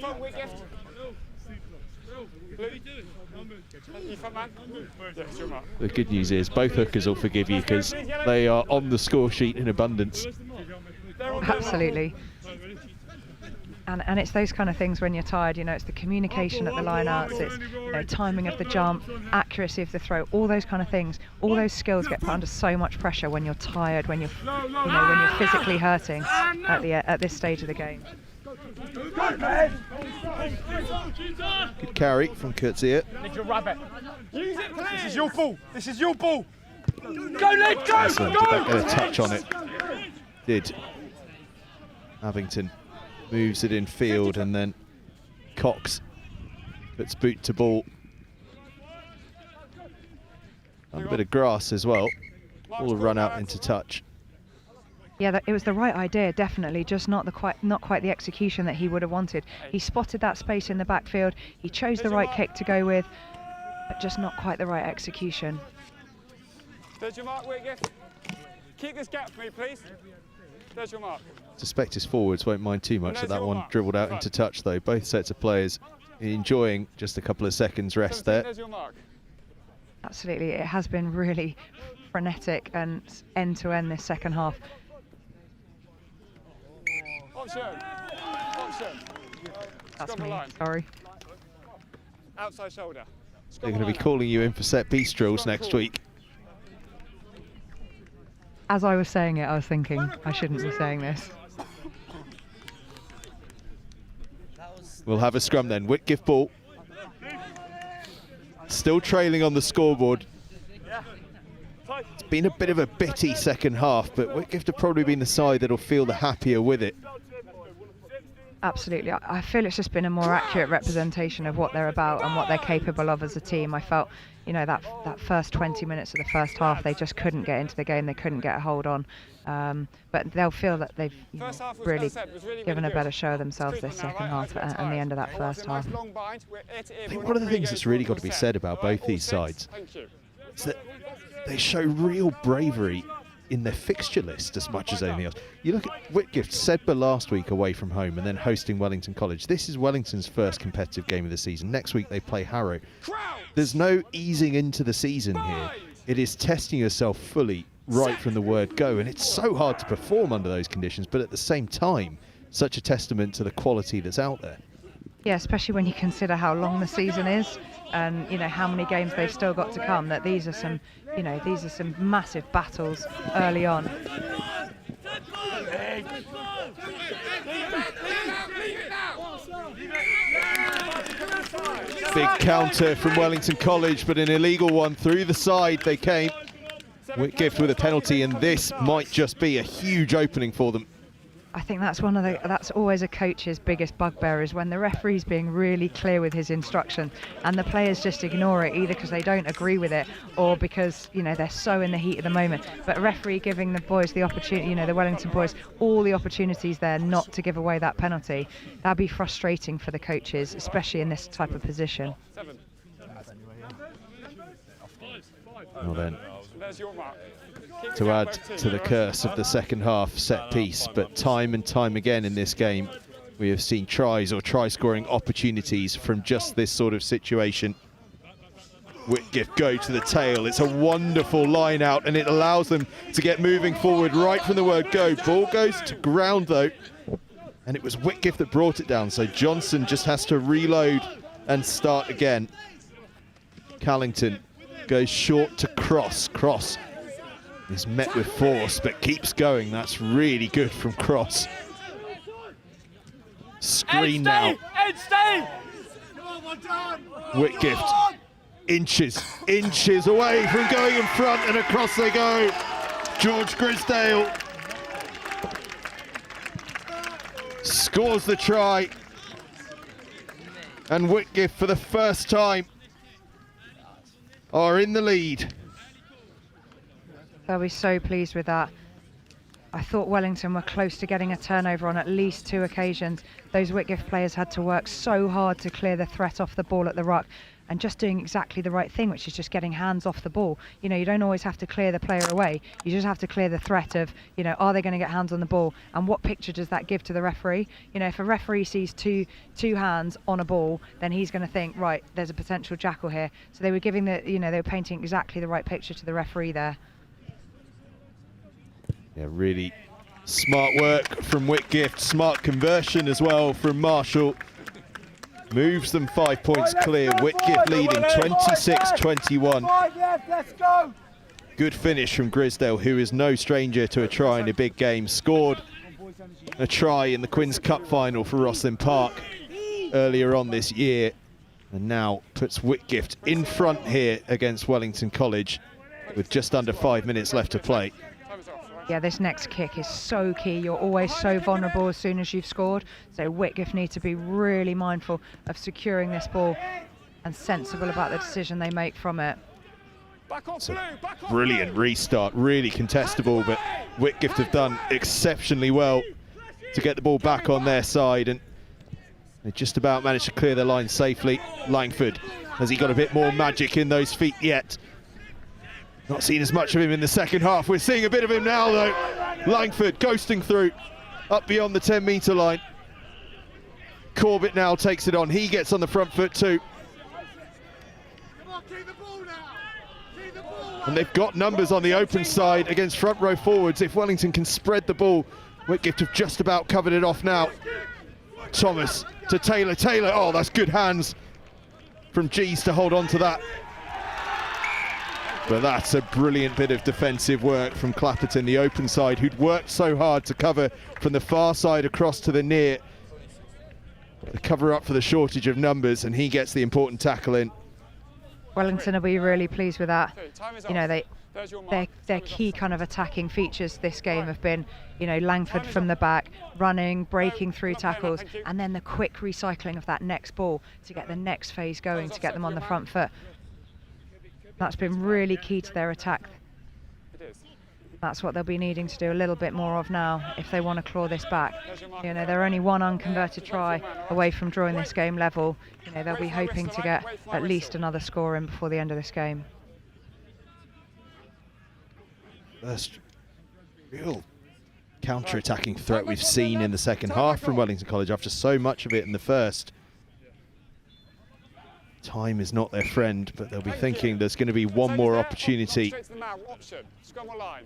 S2: The good news is both hookers will forgive you because they are on the score sheet in abundance.
S3: Absolutely. And it's those kind of things when you're tired, you know, it's the communication at the line-outs, it's, you know, timing of the jump, accuracy of the throw, all those kind of things. All those skills get put under so much pressure when you're tired, when you're, when you're physically hurting at this stage of the game.
S2: Good carry from Kurtzia.
S4: Use it, please.
S5: This is your ball. This is your ball.
S4: Go, Lid, go!
S2: Did that get a touch on it? Did. Abington moves it in field, and then Cox puts boot to ball. And a bit of grass as well. All run out into touch.
S3: Yeah, it was the right idea, definitely, just not quite the execution that he would have wanted. He spotted that space in the backfield, he chose the right kick to go with, but just not quite the right execution.
S4: There's your mark, Whitgift. Keep this gap for me, please. There's your mark.
S2: Suspect his forwards won't mind too much of that one dribbled out into touch, though. Both sets of players enjoying just a couple of seconds rest there.
S4: There's your mark.
S3: Absolutely, it has been really frenetic and end-to-end this second half.
S4: Option.
S3: That's me, sorry.
S4: Outside shoulder.
S2: They're going to be calling you in for set piece drills next week.
S3: As I was saying it, I was thinking, I shouldn't be saying this.
S2: We'll have a scrum then. Whitgift ball. Still trailing on the scoreboard. It's been a bit of a bitty second half, but Whitgift have probably been the side that'll feel the happier with it.
S3: Absolutely. I feel it's just been a more accurate representation of what they're about and what they're capable of as a team. I felt, you know, that first 20 minutes of the first half, they just couldn't get into the game. They couldn't get a hold on. But they'll feel that they've really given a better show of themselves this second half and the end of that first half.
S2: I think one of the things that's really got to be said about both these sides is that they show real bravery in their fixture list as much as anything else. You look at Whitgift, Sedbergh last week away from home and then hosting Wellington College. This is Wellington's first competitive game of the season. Next week they play Harrow. There's no easing into the season here. It is testing yourself fully right from the word go, and it's so hard to perform under those conditions, but at the same time, such a testament to the quality that's out there.
S3: Yeah, especially when you consider how long the season is and, you know, how many games they've still got to come, that these are some, you know, these are some massive battles early on.
S2: Big counter from Wellington College, but an illegal one through the side they came. Whitgift with a penalty, and this might just be a huge opening for them.
S3: I think that's that's always a coach's biggest bugbear, is when the referee's being really clear with his instruction and the players just ignore it, either because they don't agree with it or because, you know, they're so in the heat of the moment. But a referee giving the boys the opportunity, you know, the Wellington boys, all the opportunities there not to give away that penalty, that'd be frustrating for the coaches, especially in this type of position.
S2: Well then, to add to the curse of the second half, set piece, but time and time again in this game we have seen tries or try scoring opportunities from just this sort of situation. Whitgift go to the tail. It's a wonderful line out and it allows them to get moving forward right from the word go. Ball goes to ground though, and it was Whitgift that brought it down, so Johnson just has to reload and start again. Callington goes short to Cross. Cross is met with force but keeps going. That's really good from Cross. Screen now. Whitgift inches away from going in front, and across they go. George Grisdale scores the try, and Whitgift for the first time are in the lead.
S3: They'll be so pleased with that. I thought Wellington were close to getting a turnover on at least 2 occasions. Those Whitgift players had to work so hard to clear the threat off the ball at the ruck, and just doing exactly the right thing, which is just getting hands off the ball. You know, you don't always have to clear the player away. You just have to clear the threat of, you know, are they going to get hands on the ball? And what picture does that give to the referee? You know, if a referee sees two hands on a ball, then he's going to think, right, there's a potential jackal here. So they were giving the, you know, they were painting exactly the right picture to the referee there.
S2: Yeah, really smart work from Whitgift, smart conversion as well from Marshall. Moves them 5 points clear. Whitgift leading 26-21. Good finish from Grisdale, who is no stranger to a try in a big game. Scored a try in the Quins Cup final for Rosslyn Park earlier on this year, and now puts Whitgift in front here against Wellington College with just under 5 minutes left to play.
S3: Yeah, this next kick is so key. You're always so vulnerable as soon as you've scored. So Whitgift need to be really mindful of securing this ball and sensible about the decision they make from it.
S2: Brilliant restart, really contestable, but Whitgift have done exceptionally well to get the ball back on their side, and they just about managed to clear the line safely. Langford, has he got a bit more magic in those feet yet? Not seen as much of him in the second half. We're seeing a bit of him now though. Langford ghosting through up beyond the 10-metre line. Corbett now takes it on. He gets on the front foot too. And they've got numbers on the open side against front row forwards. If Wellington can spread the ball, Whitgift have just about covered it off now. Thomas to Taylor. Taylor, oh, that's good hands from Gees to hold on to that. But that's a brilliant bit of defensive work from Clapperton, the open side, who'd worked so hard to cover from the far side across to the near. The cover up for the shortage of numbers, and he gets the important tackle in.
S3: Wellington will be really pleased with that.
S4: Time is
S3: You know,
S4: off. There's your mark.
S3: their
S4: Time is
S3: key
S4: off.
S3: kind of attacking features this game have been, you know, Langford from the back, running, breaking through tackles, and then the quick recycling of that next ball to get the next phase going, to get them on the front foot. That's been really key to their attack.
S4: It is.
S3: That's what they'll be needing to do a little bit more of now if they want to claw this back.
S4: There's your mark.
S3: You know, they're only one unconverted try away from drawing this game level. You know, they'll be hoping to get at least another score in before the end of this game.
S2: First real counter-attacking threat we've seen in the second half from Wellington College after so much of it in the first. Time is not their friend, but they'll be thinking there's going to be one more opportunity.
S4: Straight to the man. Option. Scrum or line.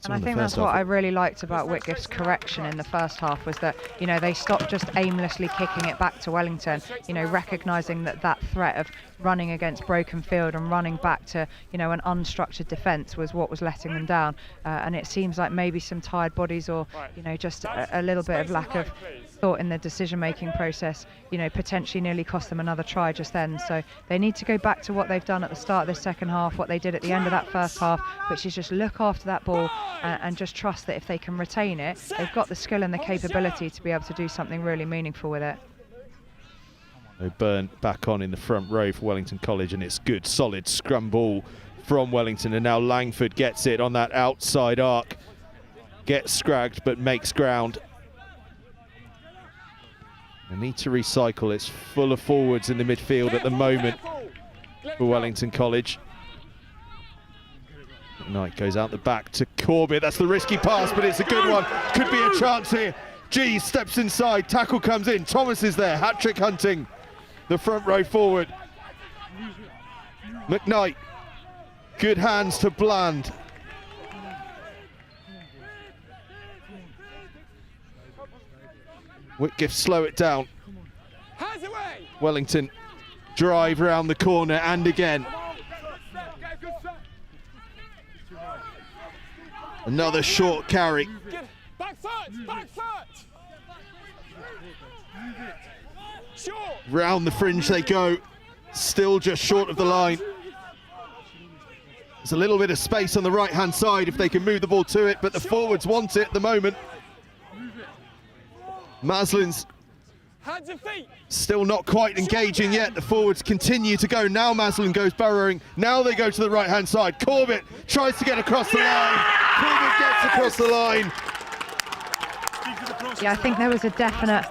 S3: And I think that's what I really liked about Whitgift's correction in the first half, was that, you know, they stopped just aimlessly kicking it back to Wellington, you know, recognising that that threat of running against broken field and running back to, you know, an unstructured defence was what was letting them down. And it seems like maybe some tired bodies or, you know, just a little bit of lack of thought in the decision-making process, you know, potentially nearly cost them another try just then. So they need to go back to what they've done at the start of this second half, what they did at the end of that first half, which is just look after that ball and just trust that if they can retain it, they've got the skill and the capability to be able to do something really meaningful with it.
S2: Burn back on in the front row for Wellington College, and it's good, solid scrum ball from Wellington, and now Langford gets it on that outside arc. Gets scragged, but makes ground. They need to recycle. It's full of forwards in the midfield at the moment for Wellington College. Knight goes out the back to Corbett. That's the risky pass, but it's a good one. Could be a chance here. G steps inside, tackle comes in. Thomas is there, hat-trick hunting the front row forward. McKnight, good hands to Bland. Whitgift slow it down.
S4: Hands away.
S2: Wellington drive around the corner and again. Another short carry.
S4: Back foot. Back foot. Short.
S2: Round the fringe they go. Still just short of the line. There's a little bit of space on the right-hand side if they can move the ball to it, but the forwards want it at the moment. Maslin's
S4: Hands and feet.
S2: still not quite engaging yet. The forwards continue to go. Now Maslin goes burrowing. Now they go to the right-hand side. Corbett tries to get across the line. Corbett gets across the line.
S3: Yeah, I think there was a definite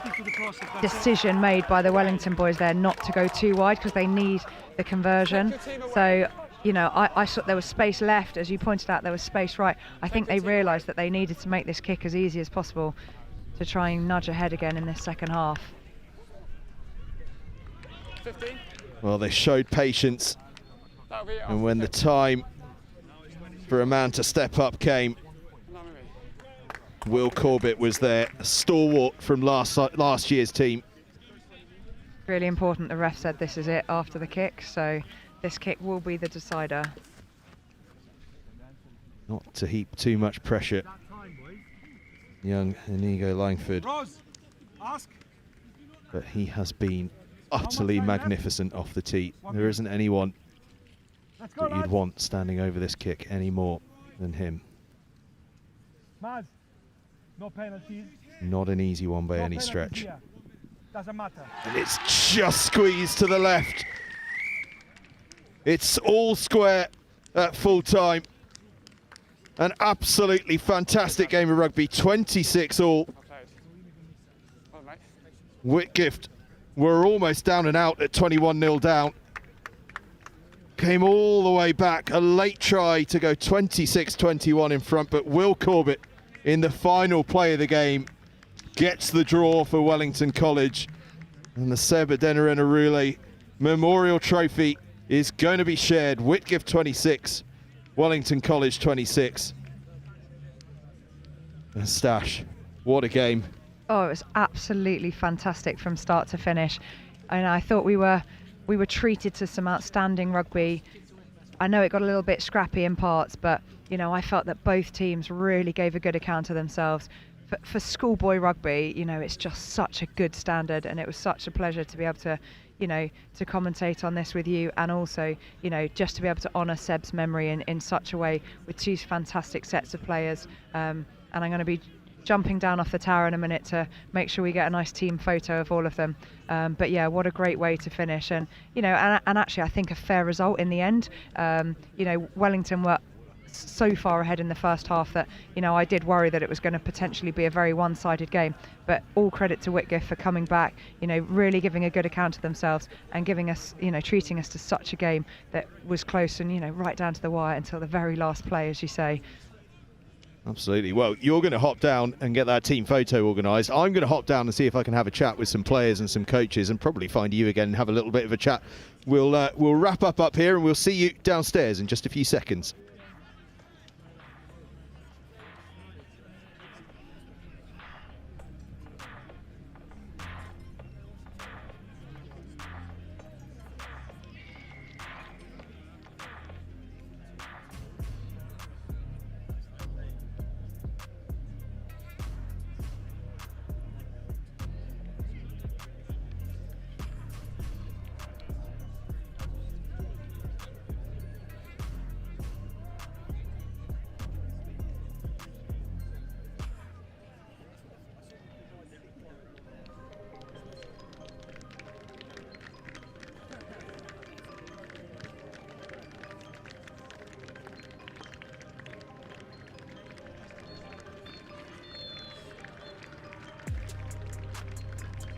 S3: decision made by the Wellington boys there not to go too wide because they need the conversion. So, you know, I thought there was space left. As you pointed out, there was space right. I think they realised that they needed to make this kick as easy as possible to try and nudge ahead again in this second half.
S4: 15.
S2: Well, they showed patience, and when the time for a man to step up came, Will Corbett was there, a stalwart from last year's team.
S3: Really important, the ref said this is it after the kick, so this kick will be the decider.
S2: Not to heap too much pressure. Young Inigo Langford, but he has been utterly magnificent off the tee. There isn't anyone that you'd want standing over this kick any more than him.
S5: No penalties.
S2: Not an easy one by any stretch.
S5: Doesn't matter.
S2: And it's just squeezed to the left. It's all square at full time. An absolutely fantastic game of rugby, 26 all. Whitgift were almost down and out at 21-0 down. Came all the way back, a late try to go 26-21 in front, but Will Corbett in the final play of the game gets the draw for Wellington College. And the Seb Adeniran-Olule Memorial Trophy is going to be shared. Whitgift 26, Wellington College 26. And Stash, what a game.
S3: Oh, it was absolutely fantastic from start to finish. And I thought we were treated to some outstanding rugby. I know it got a little bit scrappy in parts, but you know, I felt that both teams really gave a good account of themselves. For schoolboy rugby, you know, it's just such a good standard, and it was such a pleasure to be able to, you know, to commentate on this with you, and also, you know, just to be able to honour Seb's memory in such a way with two fantastic sets of players. And I'm going to be jumping down off the tower in a minute to make sure we get a nice team photo of all of them. But yeah, what a great way to finish, and you know, and actually I think a fair result in the end. You know, Wellington were so far ahead in the first half that, you know, I did worry that it was going to potentially be a very one-sided game, but all credit to Whitgift for coming back, you know, really giving a good account of themselves and giving us, you know, treating us to such a game that was close and, you know, right down to the wire until the very last play, as you say.
S2: Absolutely. Well, you're going to hop down and get that team photo organised. I'm going to hop down and see if I can have a chat with some players and some coaches, and probably find you again and have a little bit of a chat. We'll wrap up here, and we'll see you downstairs in just a few seconds.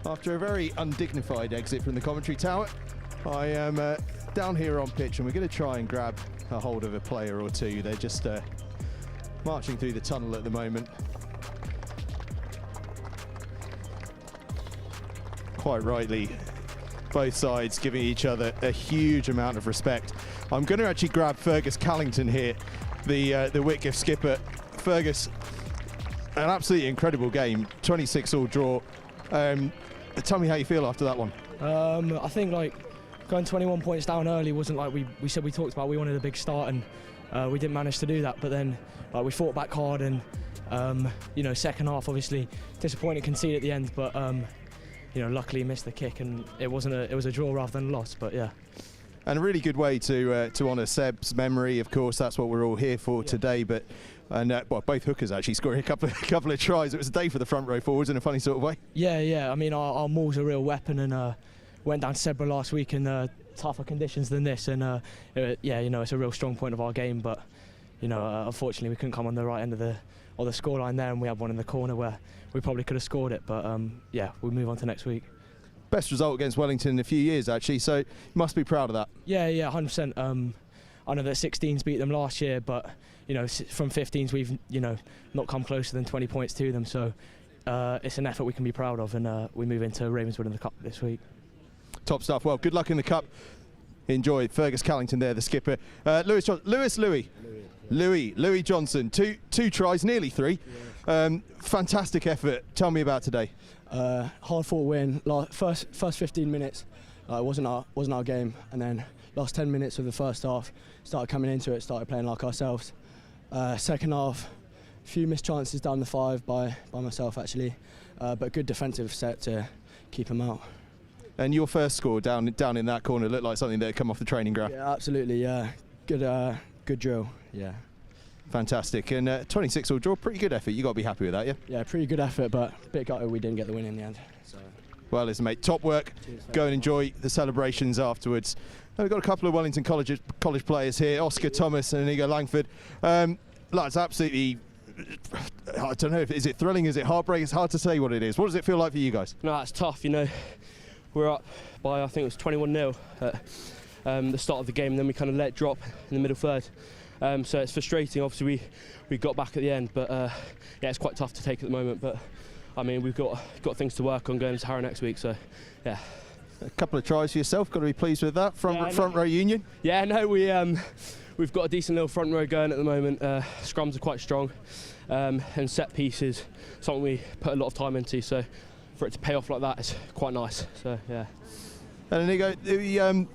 S2: After a very undignified exit from the commentary tower, I am down here on pitch, and we're going to try and grab a hold of a player or two. They're just marching through the tunnel at the moment. Quite rightly, both sides giving each other a huge amount of respect. I'm going to actually grab Fergus Callington here, the Whitgift skipper. Fergus, an absolutely incredible game, 26-all draw. Tell me how you feel after that one.
S6: I think like going 21 points down early wasn't like we talked about. We wanted a big start, and we didn't manage to do that. But then we fought back hard, and you know, second half obviously disappointing concede at the end, but you know, luckily missed the kick, and it was a draw rather than a loss. But yeah.
S2: And a really good way to honour Seb's memory. Of course, that's what we're all here for today. But well, both hookers actually scoring a couple of tries. It was a day for the front row forwards in a funny sort of way.
S6: Yeah. I mean, our maul's a real weapon, and went down to Sebra last week in tougher conditions than this. And yeah, you know, it's a real strong point of our game. But you know, unfortunately, we couldn't come on the right end of the scoreline there, and we had one in the corner where we probably could have scored it. But yeah, we'll move on to next week.
S2: Best result against Wellington in a few years, actually, so you must be proud of that. Yeah,
S6: 100%. I know that 16s beat them last year, but you know, from 15s we've, you know, not come closer than 20 points to them, so it's an effort we can be proud of, and we move into Ravenswood in the Cup this week.
S2: Top stuff. Well, good luck in the Cup. Enjoy. Fergus Callington there, the skipper. Louis Johnson, two tries, nearly three. Fantastic effort. Tell me about today.
S7: Hard fought win. First 15 minutes wasn't our game, and then last 10 minutes of the first half started coming into it, started playing like ourselves. Second half, a few missed chances down the 5 by myself actually, but good defensive set to keep them out.
S2: And your first score down in that corner looked like something that had come off the training ground.
S7: Yeah, absolutely. Yeah, good drill. Yeah.
S2: Fantastic. And 26-all draw, pretty good effort. You got to be happy with that, yeah?
S7: Yeah, pretty good effort, but a bit gutted we didn't get the win in the end. So.
S2: Well, listen, mate, top work. Cheers, go and enjoy the celebrations afterwards. And we've got a couple of Wellington college players here, Oscar Thomas and Inigo Langford. Lads, absolutely, I don't know, is it thrilling, is it heartbreaking? It's hard to say what it is. What does it feel like for you guys?
S8: No, it's tough, you know. We're up by, I think it was 21-0 at the start of the game, and then we kind of let it drop in the middle third. So it's frustrating. Obviously, we got back at the end, but yeah, it's quite tough to take at the moment. But I mean, we've got things to work on going into Harrow next week. So yeah.
S2: A couple of tries for yourself. Got to be pleased with that. Front row union.
S8: Yeah, no, we've got a decent little front row going at the moment. Scrums are quite strong, and set pieces, something we put a lot of time into. So for it to pay off like that, it's quite nice. So yeah.
S2: And Inigo,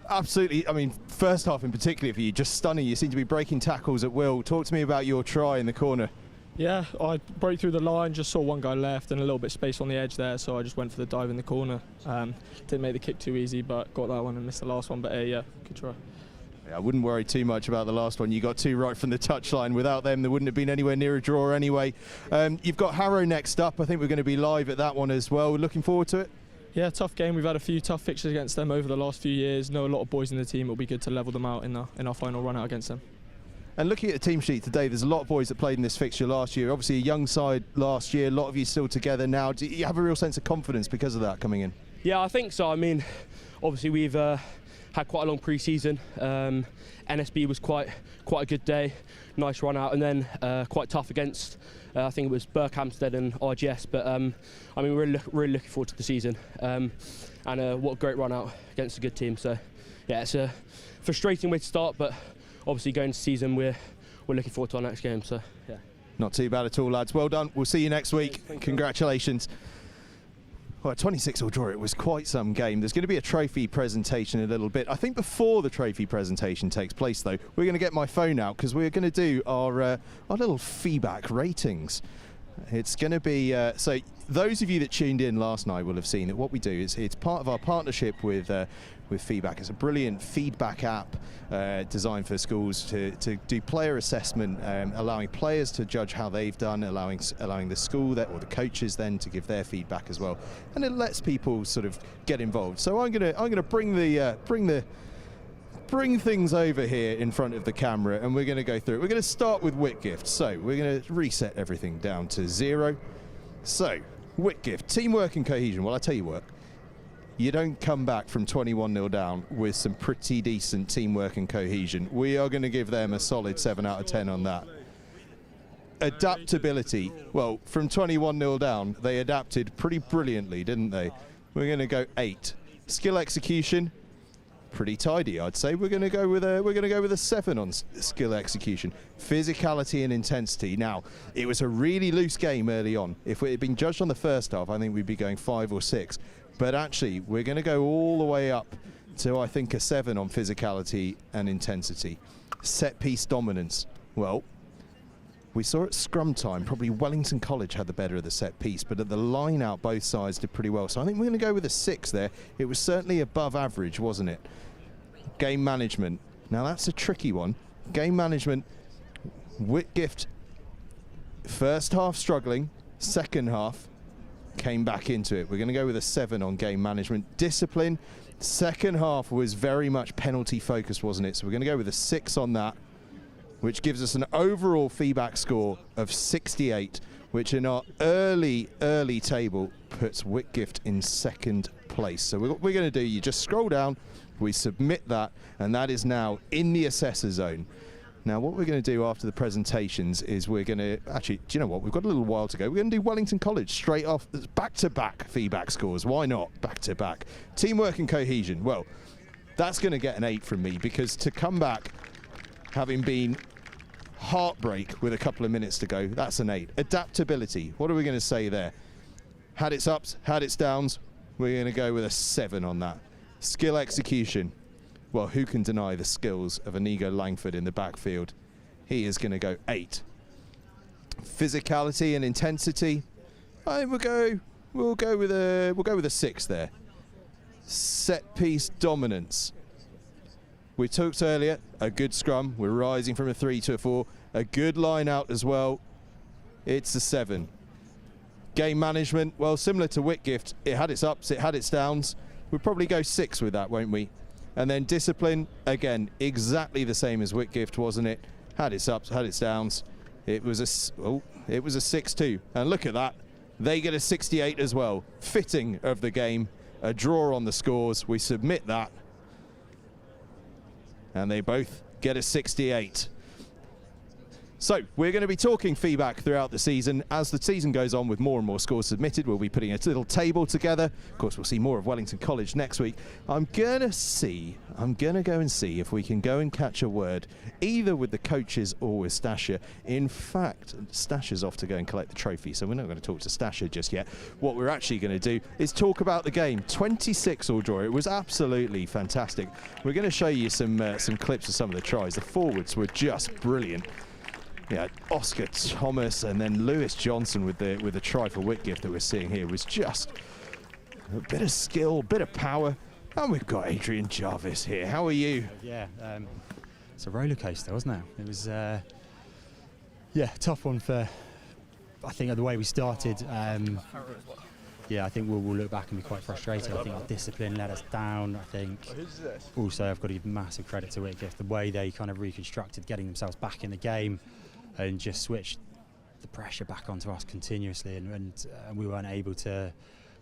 S2: absolutely, I mean, first half in particular for you, just stunning. You seem to be breaking tackles at will. Talk to me about your try in the corner.
S9: Yeah, I broke through the line, just saw one guy left and a little bit of space on the edge there, so I just went for the dive in the corner. Didn't make the kick too easy, but got that one and missed the last one, but yeah, good try.
S2: Yeah, I wouldn't worry too much about the last one. You got 2 right from the touchline. Without them, there wouldn't have been anywhere near a draw anyway. You've got Harrow next up. I think we're going to be live at that one as well. We're looking forward to it.
S9: Yeah, tough game. We've had a few tough fixtures against them over the last few years. Know a lot of boys in the team. It'll be good to level them out in our final run out against them.
S2: And looking at the team sheet today, there's a lot of boys that played in this fixture last year. Obviously a young side last year, a lot of you still together now. Do you have a real sense of confidence because of that coming in?
S8: Yeah, I think so. I mean, obviously we've had quite a long pre-season. NSB was quite a good day, nice run out, and then quite tough against I think it was Berkhamsted and RGS. But I mean, we're really looking forward to the season, and what a great run out against a good team. So yeah, it's a frustrating way to start, but obviously going into season, we're looking forward to our next game. So yeah,
S2: not too bad at all, lads. Well done. We'll see you next week. Congratulations. Well, 26-all draw, it was quite some game. There's going to be a trophy presentation in a little bit. I think before the trophy presentation takes place, though, we're going to get my phone out because we're going to do our little feedback ratings. It's going to be, so those of you that tuned in last night will have seen that what we do is it's part of our partnership with Feedback. It's a brilliant feedback app designed for schools to do player assessment, allowing players to judge how they've done, allowing the school or the coaches then to give their feedback as well, and it lets people sort of get involved. So I'm gonna bring things over here in front of the camera, and we're going to go through it. We're going to start with Whitgift. So we're going to reset everything down to 0. So Whitgift, teamwork and cohesion. Well, I tell you what, you don't come back from 21-0 down with some pretty decent teamwork and cohesion. We are going to give them a solid 7 out of 10 on that. Adaptability. Well, from 21-0 down, they adapted pretty brilliantly, didn't they? We're going to go 8. Skill execution, pretty tidy, I'd say. We're going to go with a 7 on skill execution. Physicality and intensity. Now, it was a really loose game early on. If it had been judged on the first half, I think we'd be going 5 or 6. But actually, we're going to go all the way up to, I think, a 7 on physicality and intensity. Set piece dominance. Well, we saw at scrum time, probably Wellington College had the better of the set piece, but at the line out, both sides did pretty well. So I think we're going to go with a 6 there. It was certainly above average, wasn't it? Game management. Now that's a tricky one. Game management, Whitgift, first half struggling, second half came back into it. We're going to go with a 7 on game management. Discipline, second half was very much penalty focused, wasn't it? So we're going to go with a 6 on that, which gives us an overall feedback score of 68, which in our early table puts Whitgift in second place. So what we're going to do, you just scroll down, we submit that, and that is now in the assessor zone. Now what we're going to do after the presentations is we're going to, actually, do you know what, we've got a little while to go. We're going to do Wellington College straight off, back-to-back feedback scores. Why not? Back-to-back. Teamwork and cohesion. Well, that's going to get an 8 from me, because to come back having been heartbreak with a couple of minutes to go, that's an 8. Adaptability, what are we going to say there? Had its ups, had its downs. We're going to go with a 7 on that. Skill execution. Well, who can deny the skills of Inigo Langford in the backfield? He is going to go 8. Physicality and intensity, we'll go with a 6 there. Set piece dominance. We talked earlier, a good scrum. We're rising from a 3 to a 4. A good line out as well. It's a 7. Game management, well, similar to Whitgift, it had its ups, it had its downs. We'll probably go 6 with that, won't we? And then discipline, again, exactly the same as Whitgift, wasn't it? Had its ups, had its downs. It was a 6 too. And look at that. They get a 68 as well. Fitting of the game. A draw on the scores. We submit that. And they both get a 68. So we're going to be talking feedback throughout the season. As the season goes on with more and more scores submitted, we'll be putting a little table together. Of course, we'll see more of Wellington College next week. I'm going to go and see if we can go and catch a word either with the coaches or with Stasher. In fact, Stasher's off to go and collect the trophy, so we're not going to talk to Stasher just yet. What we're actually going to do is talk about the game. 26-all draw. It was absolutely fantastic. We're going to show you some clips of some of the tries. The forwards were just brilliant. Yeah, Oscar Thomas and then Lewis Johnson with the try for Whitgift that we're seeing here was just a bit of skill, a bit of power. And we've got Adrian Jarvis here. How are you?
S10: Yeah, it's a roller coaster, wasn't it? It was, yeah, tough one for, I think, the way we started. Yeah, I think we'll look back and be quite frustrated. I think our discipline let us down. I think also I've got to give massive credit to Whitgift, the way they kind of reconstructed getting themselves back in the game and just switched the pressure back onto us continuously, and we weren't able to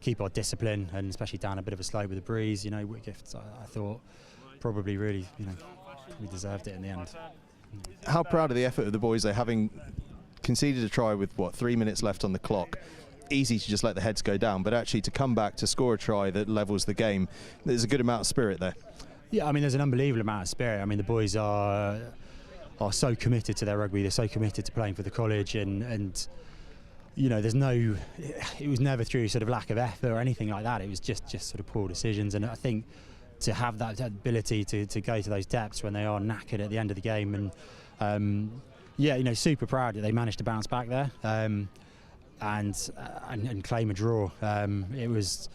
S10: keep our discipline, and especially down a bit of a slope with the breeze. You know, Whitgift, I thought probably really, we deserved it in the end.
S2: How proud of the effort of the boys, they're having conceded a try with 3 minutes left on the clock. Easy to just let the heads go down, but actually to come back to score a try that levels the game, there's a good amount of spirit there.
S10: Yeah, I mean, there's an unbelievable amount of spirit. I mean, the boys are so committed to their rugby. They're so committed to playing for the college, and it was never through sort of lack of effort or anything like that. It was just sort of poor decisions, and I think to have that ability to go to those depths when they are knackered at the end of the game, and super proud that they managed to bounce back there and claim a draw. It was,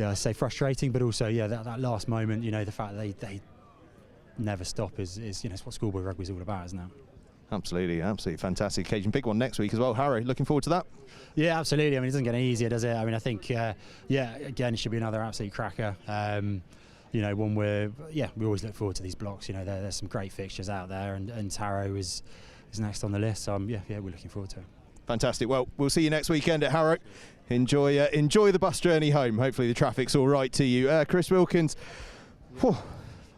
S10: I say frustrating, but also that last moment, the fact that they never stop is it's what schoolboy rugby is all about, isn't it?
S2: Absolutely fantastic occasion. Big one next week as well. Harry, looking forward to that?
S10: Yeah, absolutely. I mean, it doesn't get any easier, does it? I mean, I think, again, it should be another absolute cracker. One where, we always look forward to these blocks. There's some great fixtures out there, and Harrow is next on the list. So, we're looking forward to it. Fantastic.
S2: Well, we'll see you next weekend at Harrow. Enjoy the bus journey home. Hopefully the traffic's all right to you. Chris Wilkins,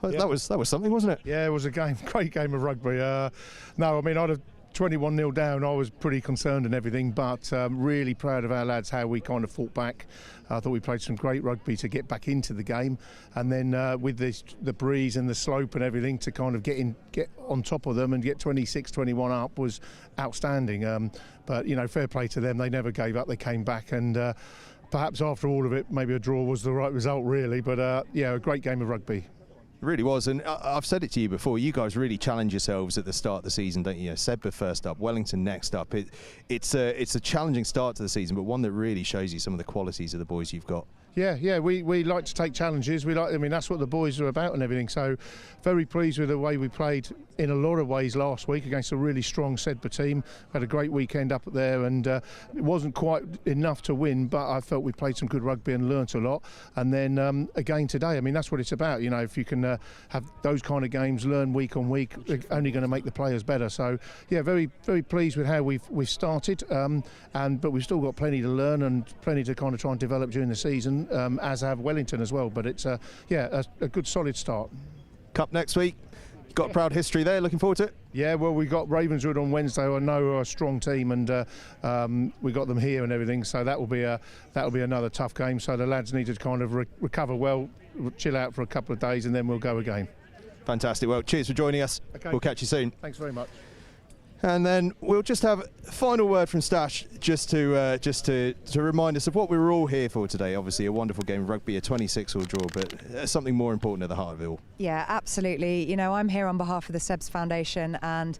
S2: that was something, wasn't it?
S11: Yeah, it was a great game of rugby. No, I mean, I'd have 21-0 down. I was pretty concerned and everything, but really proud of our lads, how we kind of fought back. I thought we played some great rugby to get back into the game, and then with the breeze and the slope and everything to kind of get on top of them and get 26-21 up was outstanding. But fair play to them. They never gave up. They came back, and perhaps after all of it, maybe a draw was the right result, really. But a great game of rugby.
S2: It really was, and I've said it to you before, you guys really challenge yourselves at the start of the season, don't you? Seb first up, Wellington next up. It's a challenging start to the season, but one that really shows you some of the qualities of the boys you've got.
S11: Yeah, we like to take challenges. That's what the boys are about and everything. So, very pleased with the way we played in a lot of ways last week against a really strong Sedbergh team. Had a great weekend up there, and it wasn't quite enough to win, but I felt we played some good rugby and learnt a lot. And then again today, that's what it's about. If you can have those kind of games, learn week on week, they're only going to make the players better. So, very, very pleased with how we've started, but we've still got plenty to learn and plenty to kind of try and develop during the season. As have Wellington as well, but it's a good solid start.
S2: Cup next week, got a proud history there, looking forward to it?
S11: Yeah, well, we got Ravenswood on Wednesday. I know are a strong team, and we got them here and everything, so that will be another tough game. So the lads need to kind of recover well, chill out for a couple of days, and then we'll go again.
S2: Fantastic. Well, cheers for joining us.
S11: Okay.
S2: We'll catch you soon.
S11: Thanks very much.
S2: And then we'll just have a final word from Stash, just to remind us of what we were all here for today. Obviously, a wonderful game of rugby, a 26-all draw, but something more important at the heart of it all.
S3: Yeah, absolutely. I'm here on behalf of the Seb Foundation, and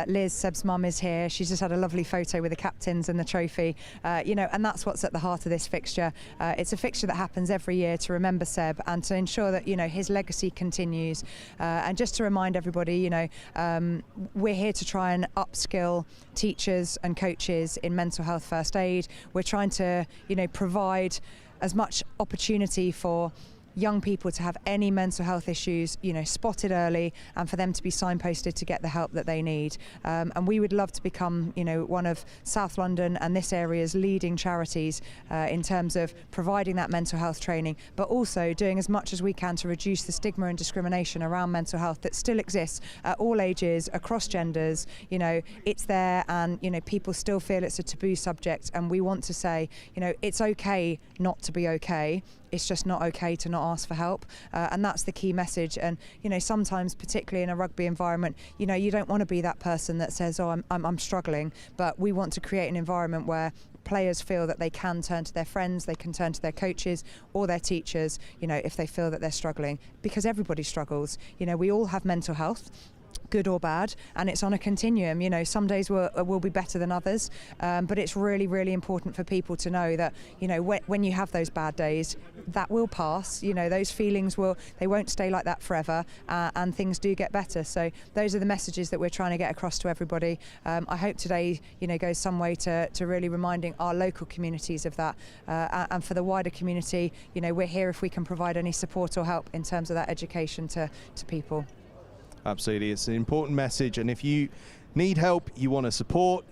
S3: Liz, Seb's mum, is here. She's just had a lovely photo with the captains and the trophy. And that's what's at the heart of this fixture. It's a fixture that happens every year to remember Seb and to ensure that his legacy continues. And just to remind everybody, we're here to try and upskill teachers and coaches in mental health first aid. We're trying to, provide as much opportunity for young people to have any mental health issues, spotted early, and for them to be signposted to get the help that they need. And we would love to become, one of South London and this area's leading charities in terms of providing that mental health training, but also doing as much as we can to reduce the stigma and discrimination around mental health that still exists at all ages, across genders. It's there, and people still feel it's a taboo subject, and we want to say, it's okay not to be okay. It's just not okay to not ask for help, and that's the key message. And sometimes, particularly in a rugby environment, you don't want to be that person that says, "Oh, I'm struggling," but we want to create an environment where players feel that they can turn to their friends, they can turn to their coaches or their teachers, if they feel that they're struggling, because everybody struggles. We all have mental health. good or bad, and it's on a continuum. You know, some days will be better than others, but it's really, really important for people to know that, you know, when you have those bad days, that will pass. You know, those feelings they won't stay like that forever, and things do get better. So those are the messages that we're trying to get across to everybody. I hope today, you know, goes some way to really reminding our local communities of that, and for the wider community, you know, we're here if we can provide any support or help in terms of that education to people.
S2: Absolutely, it's an important message, and if you need help, you want to support,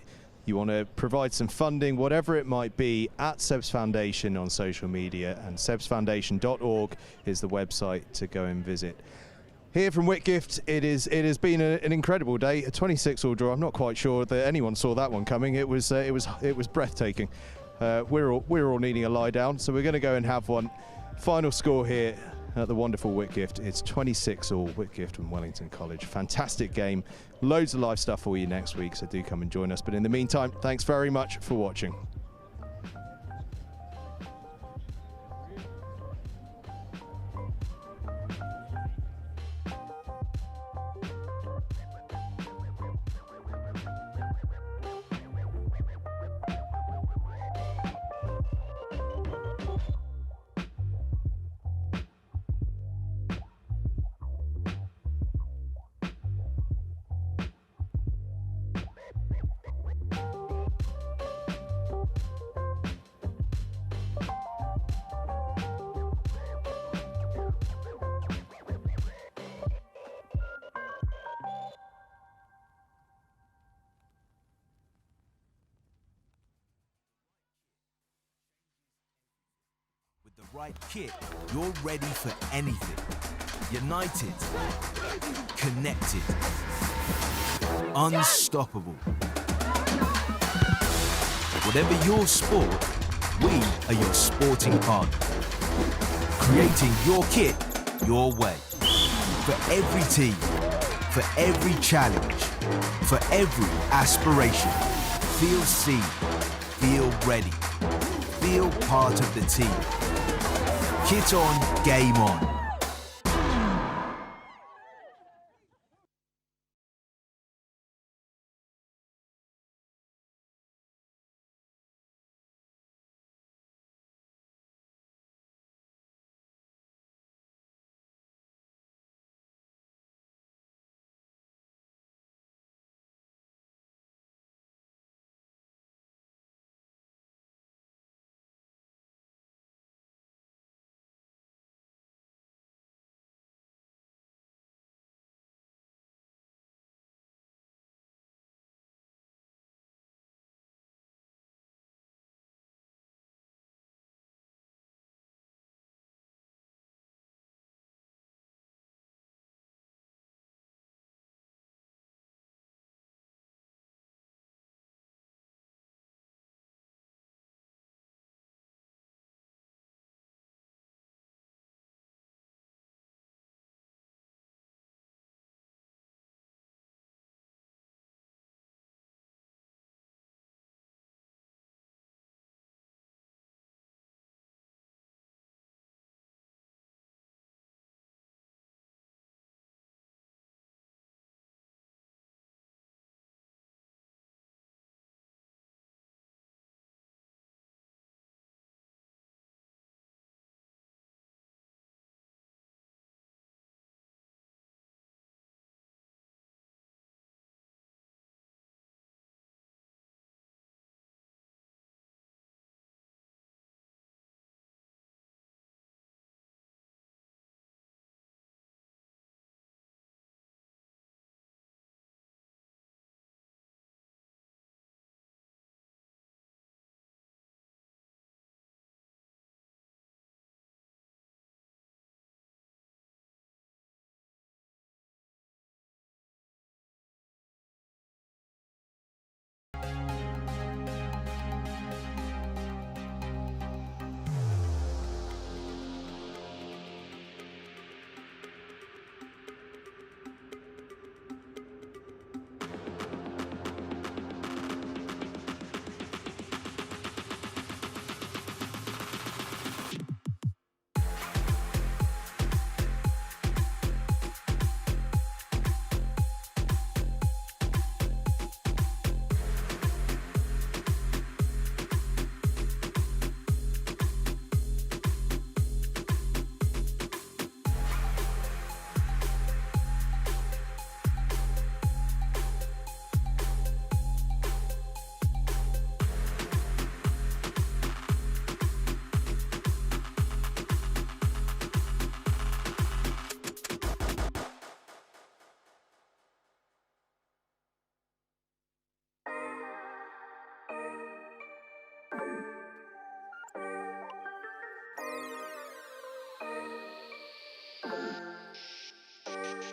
S2: you want to provide some funding, whatever it might be, at Seb's Foundation on social media, and sebsfoundation.org is the website to go and visit. Here from Whitgift, it has been an incredible day, a 26-all draw. I'm not quite sure that anyone saw that one coming. It was breathtaking. We're all needing a lie down, so we're going to go and have one. Final score here at the wonderful Whitgift. It's 26-all, Whitgift and Wellington College. Fantastic game. Loads of live stuff for you next week, so do come and join us. But in the meantime, thanks very much for watching.
S1: With the right kit, you're ready for anything. United, connected, unstoppable. Whatever your sport, we are your sporting partner. Creating your kit, your way. For every team, for every challenge, for every aspiration. Feel seen, feel ready, feel part of the team. Kit on, game on.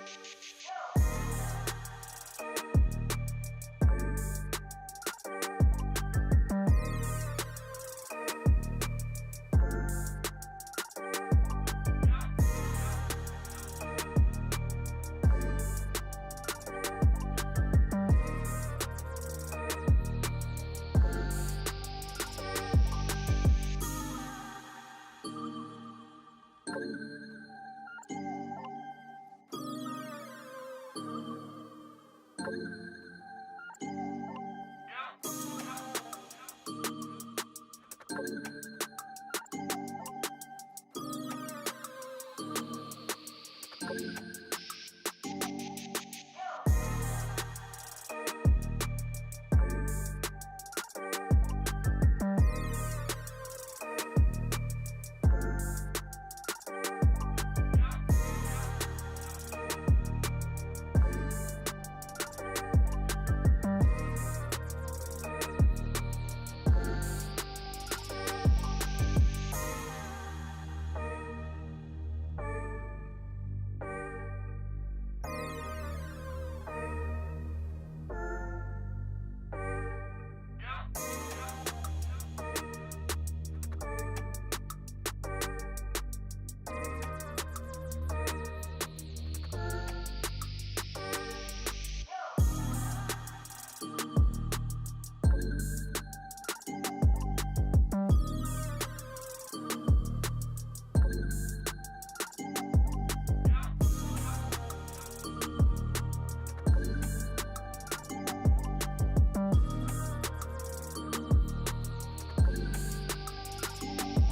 S12: you.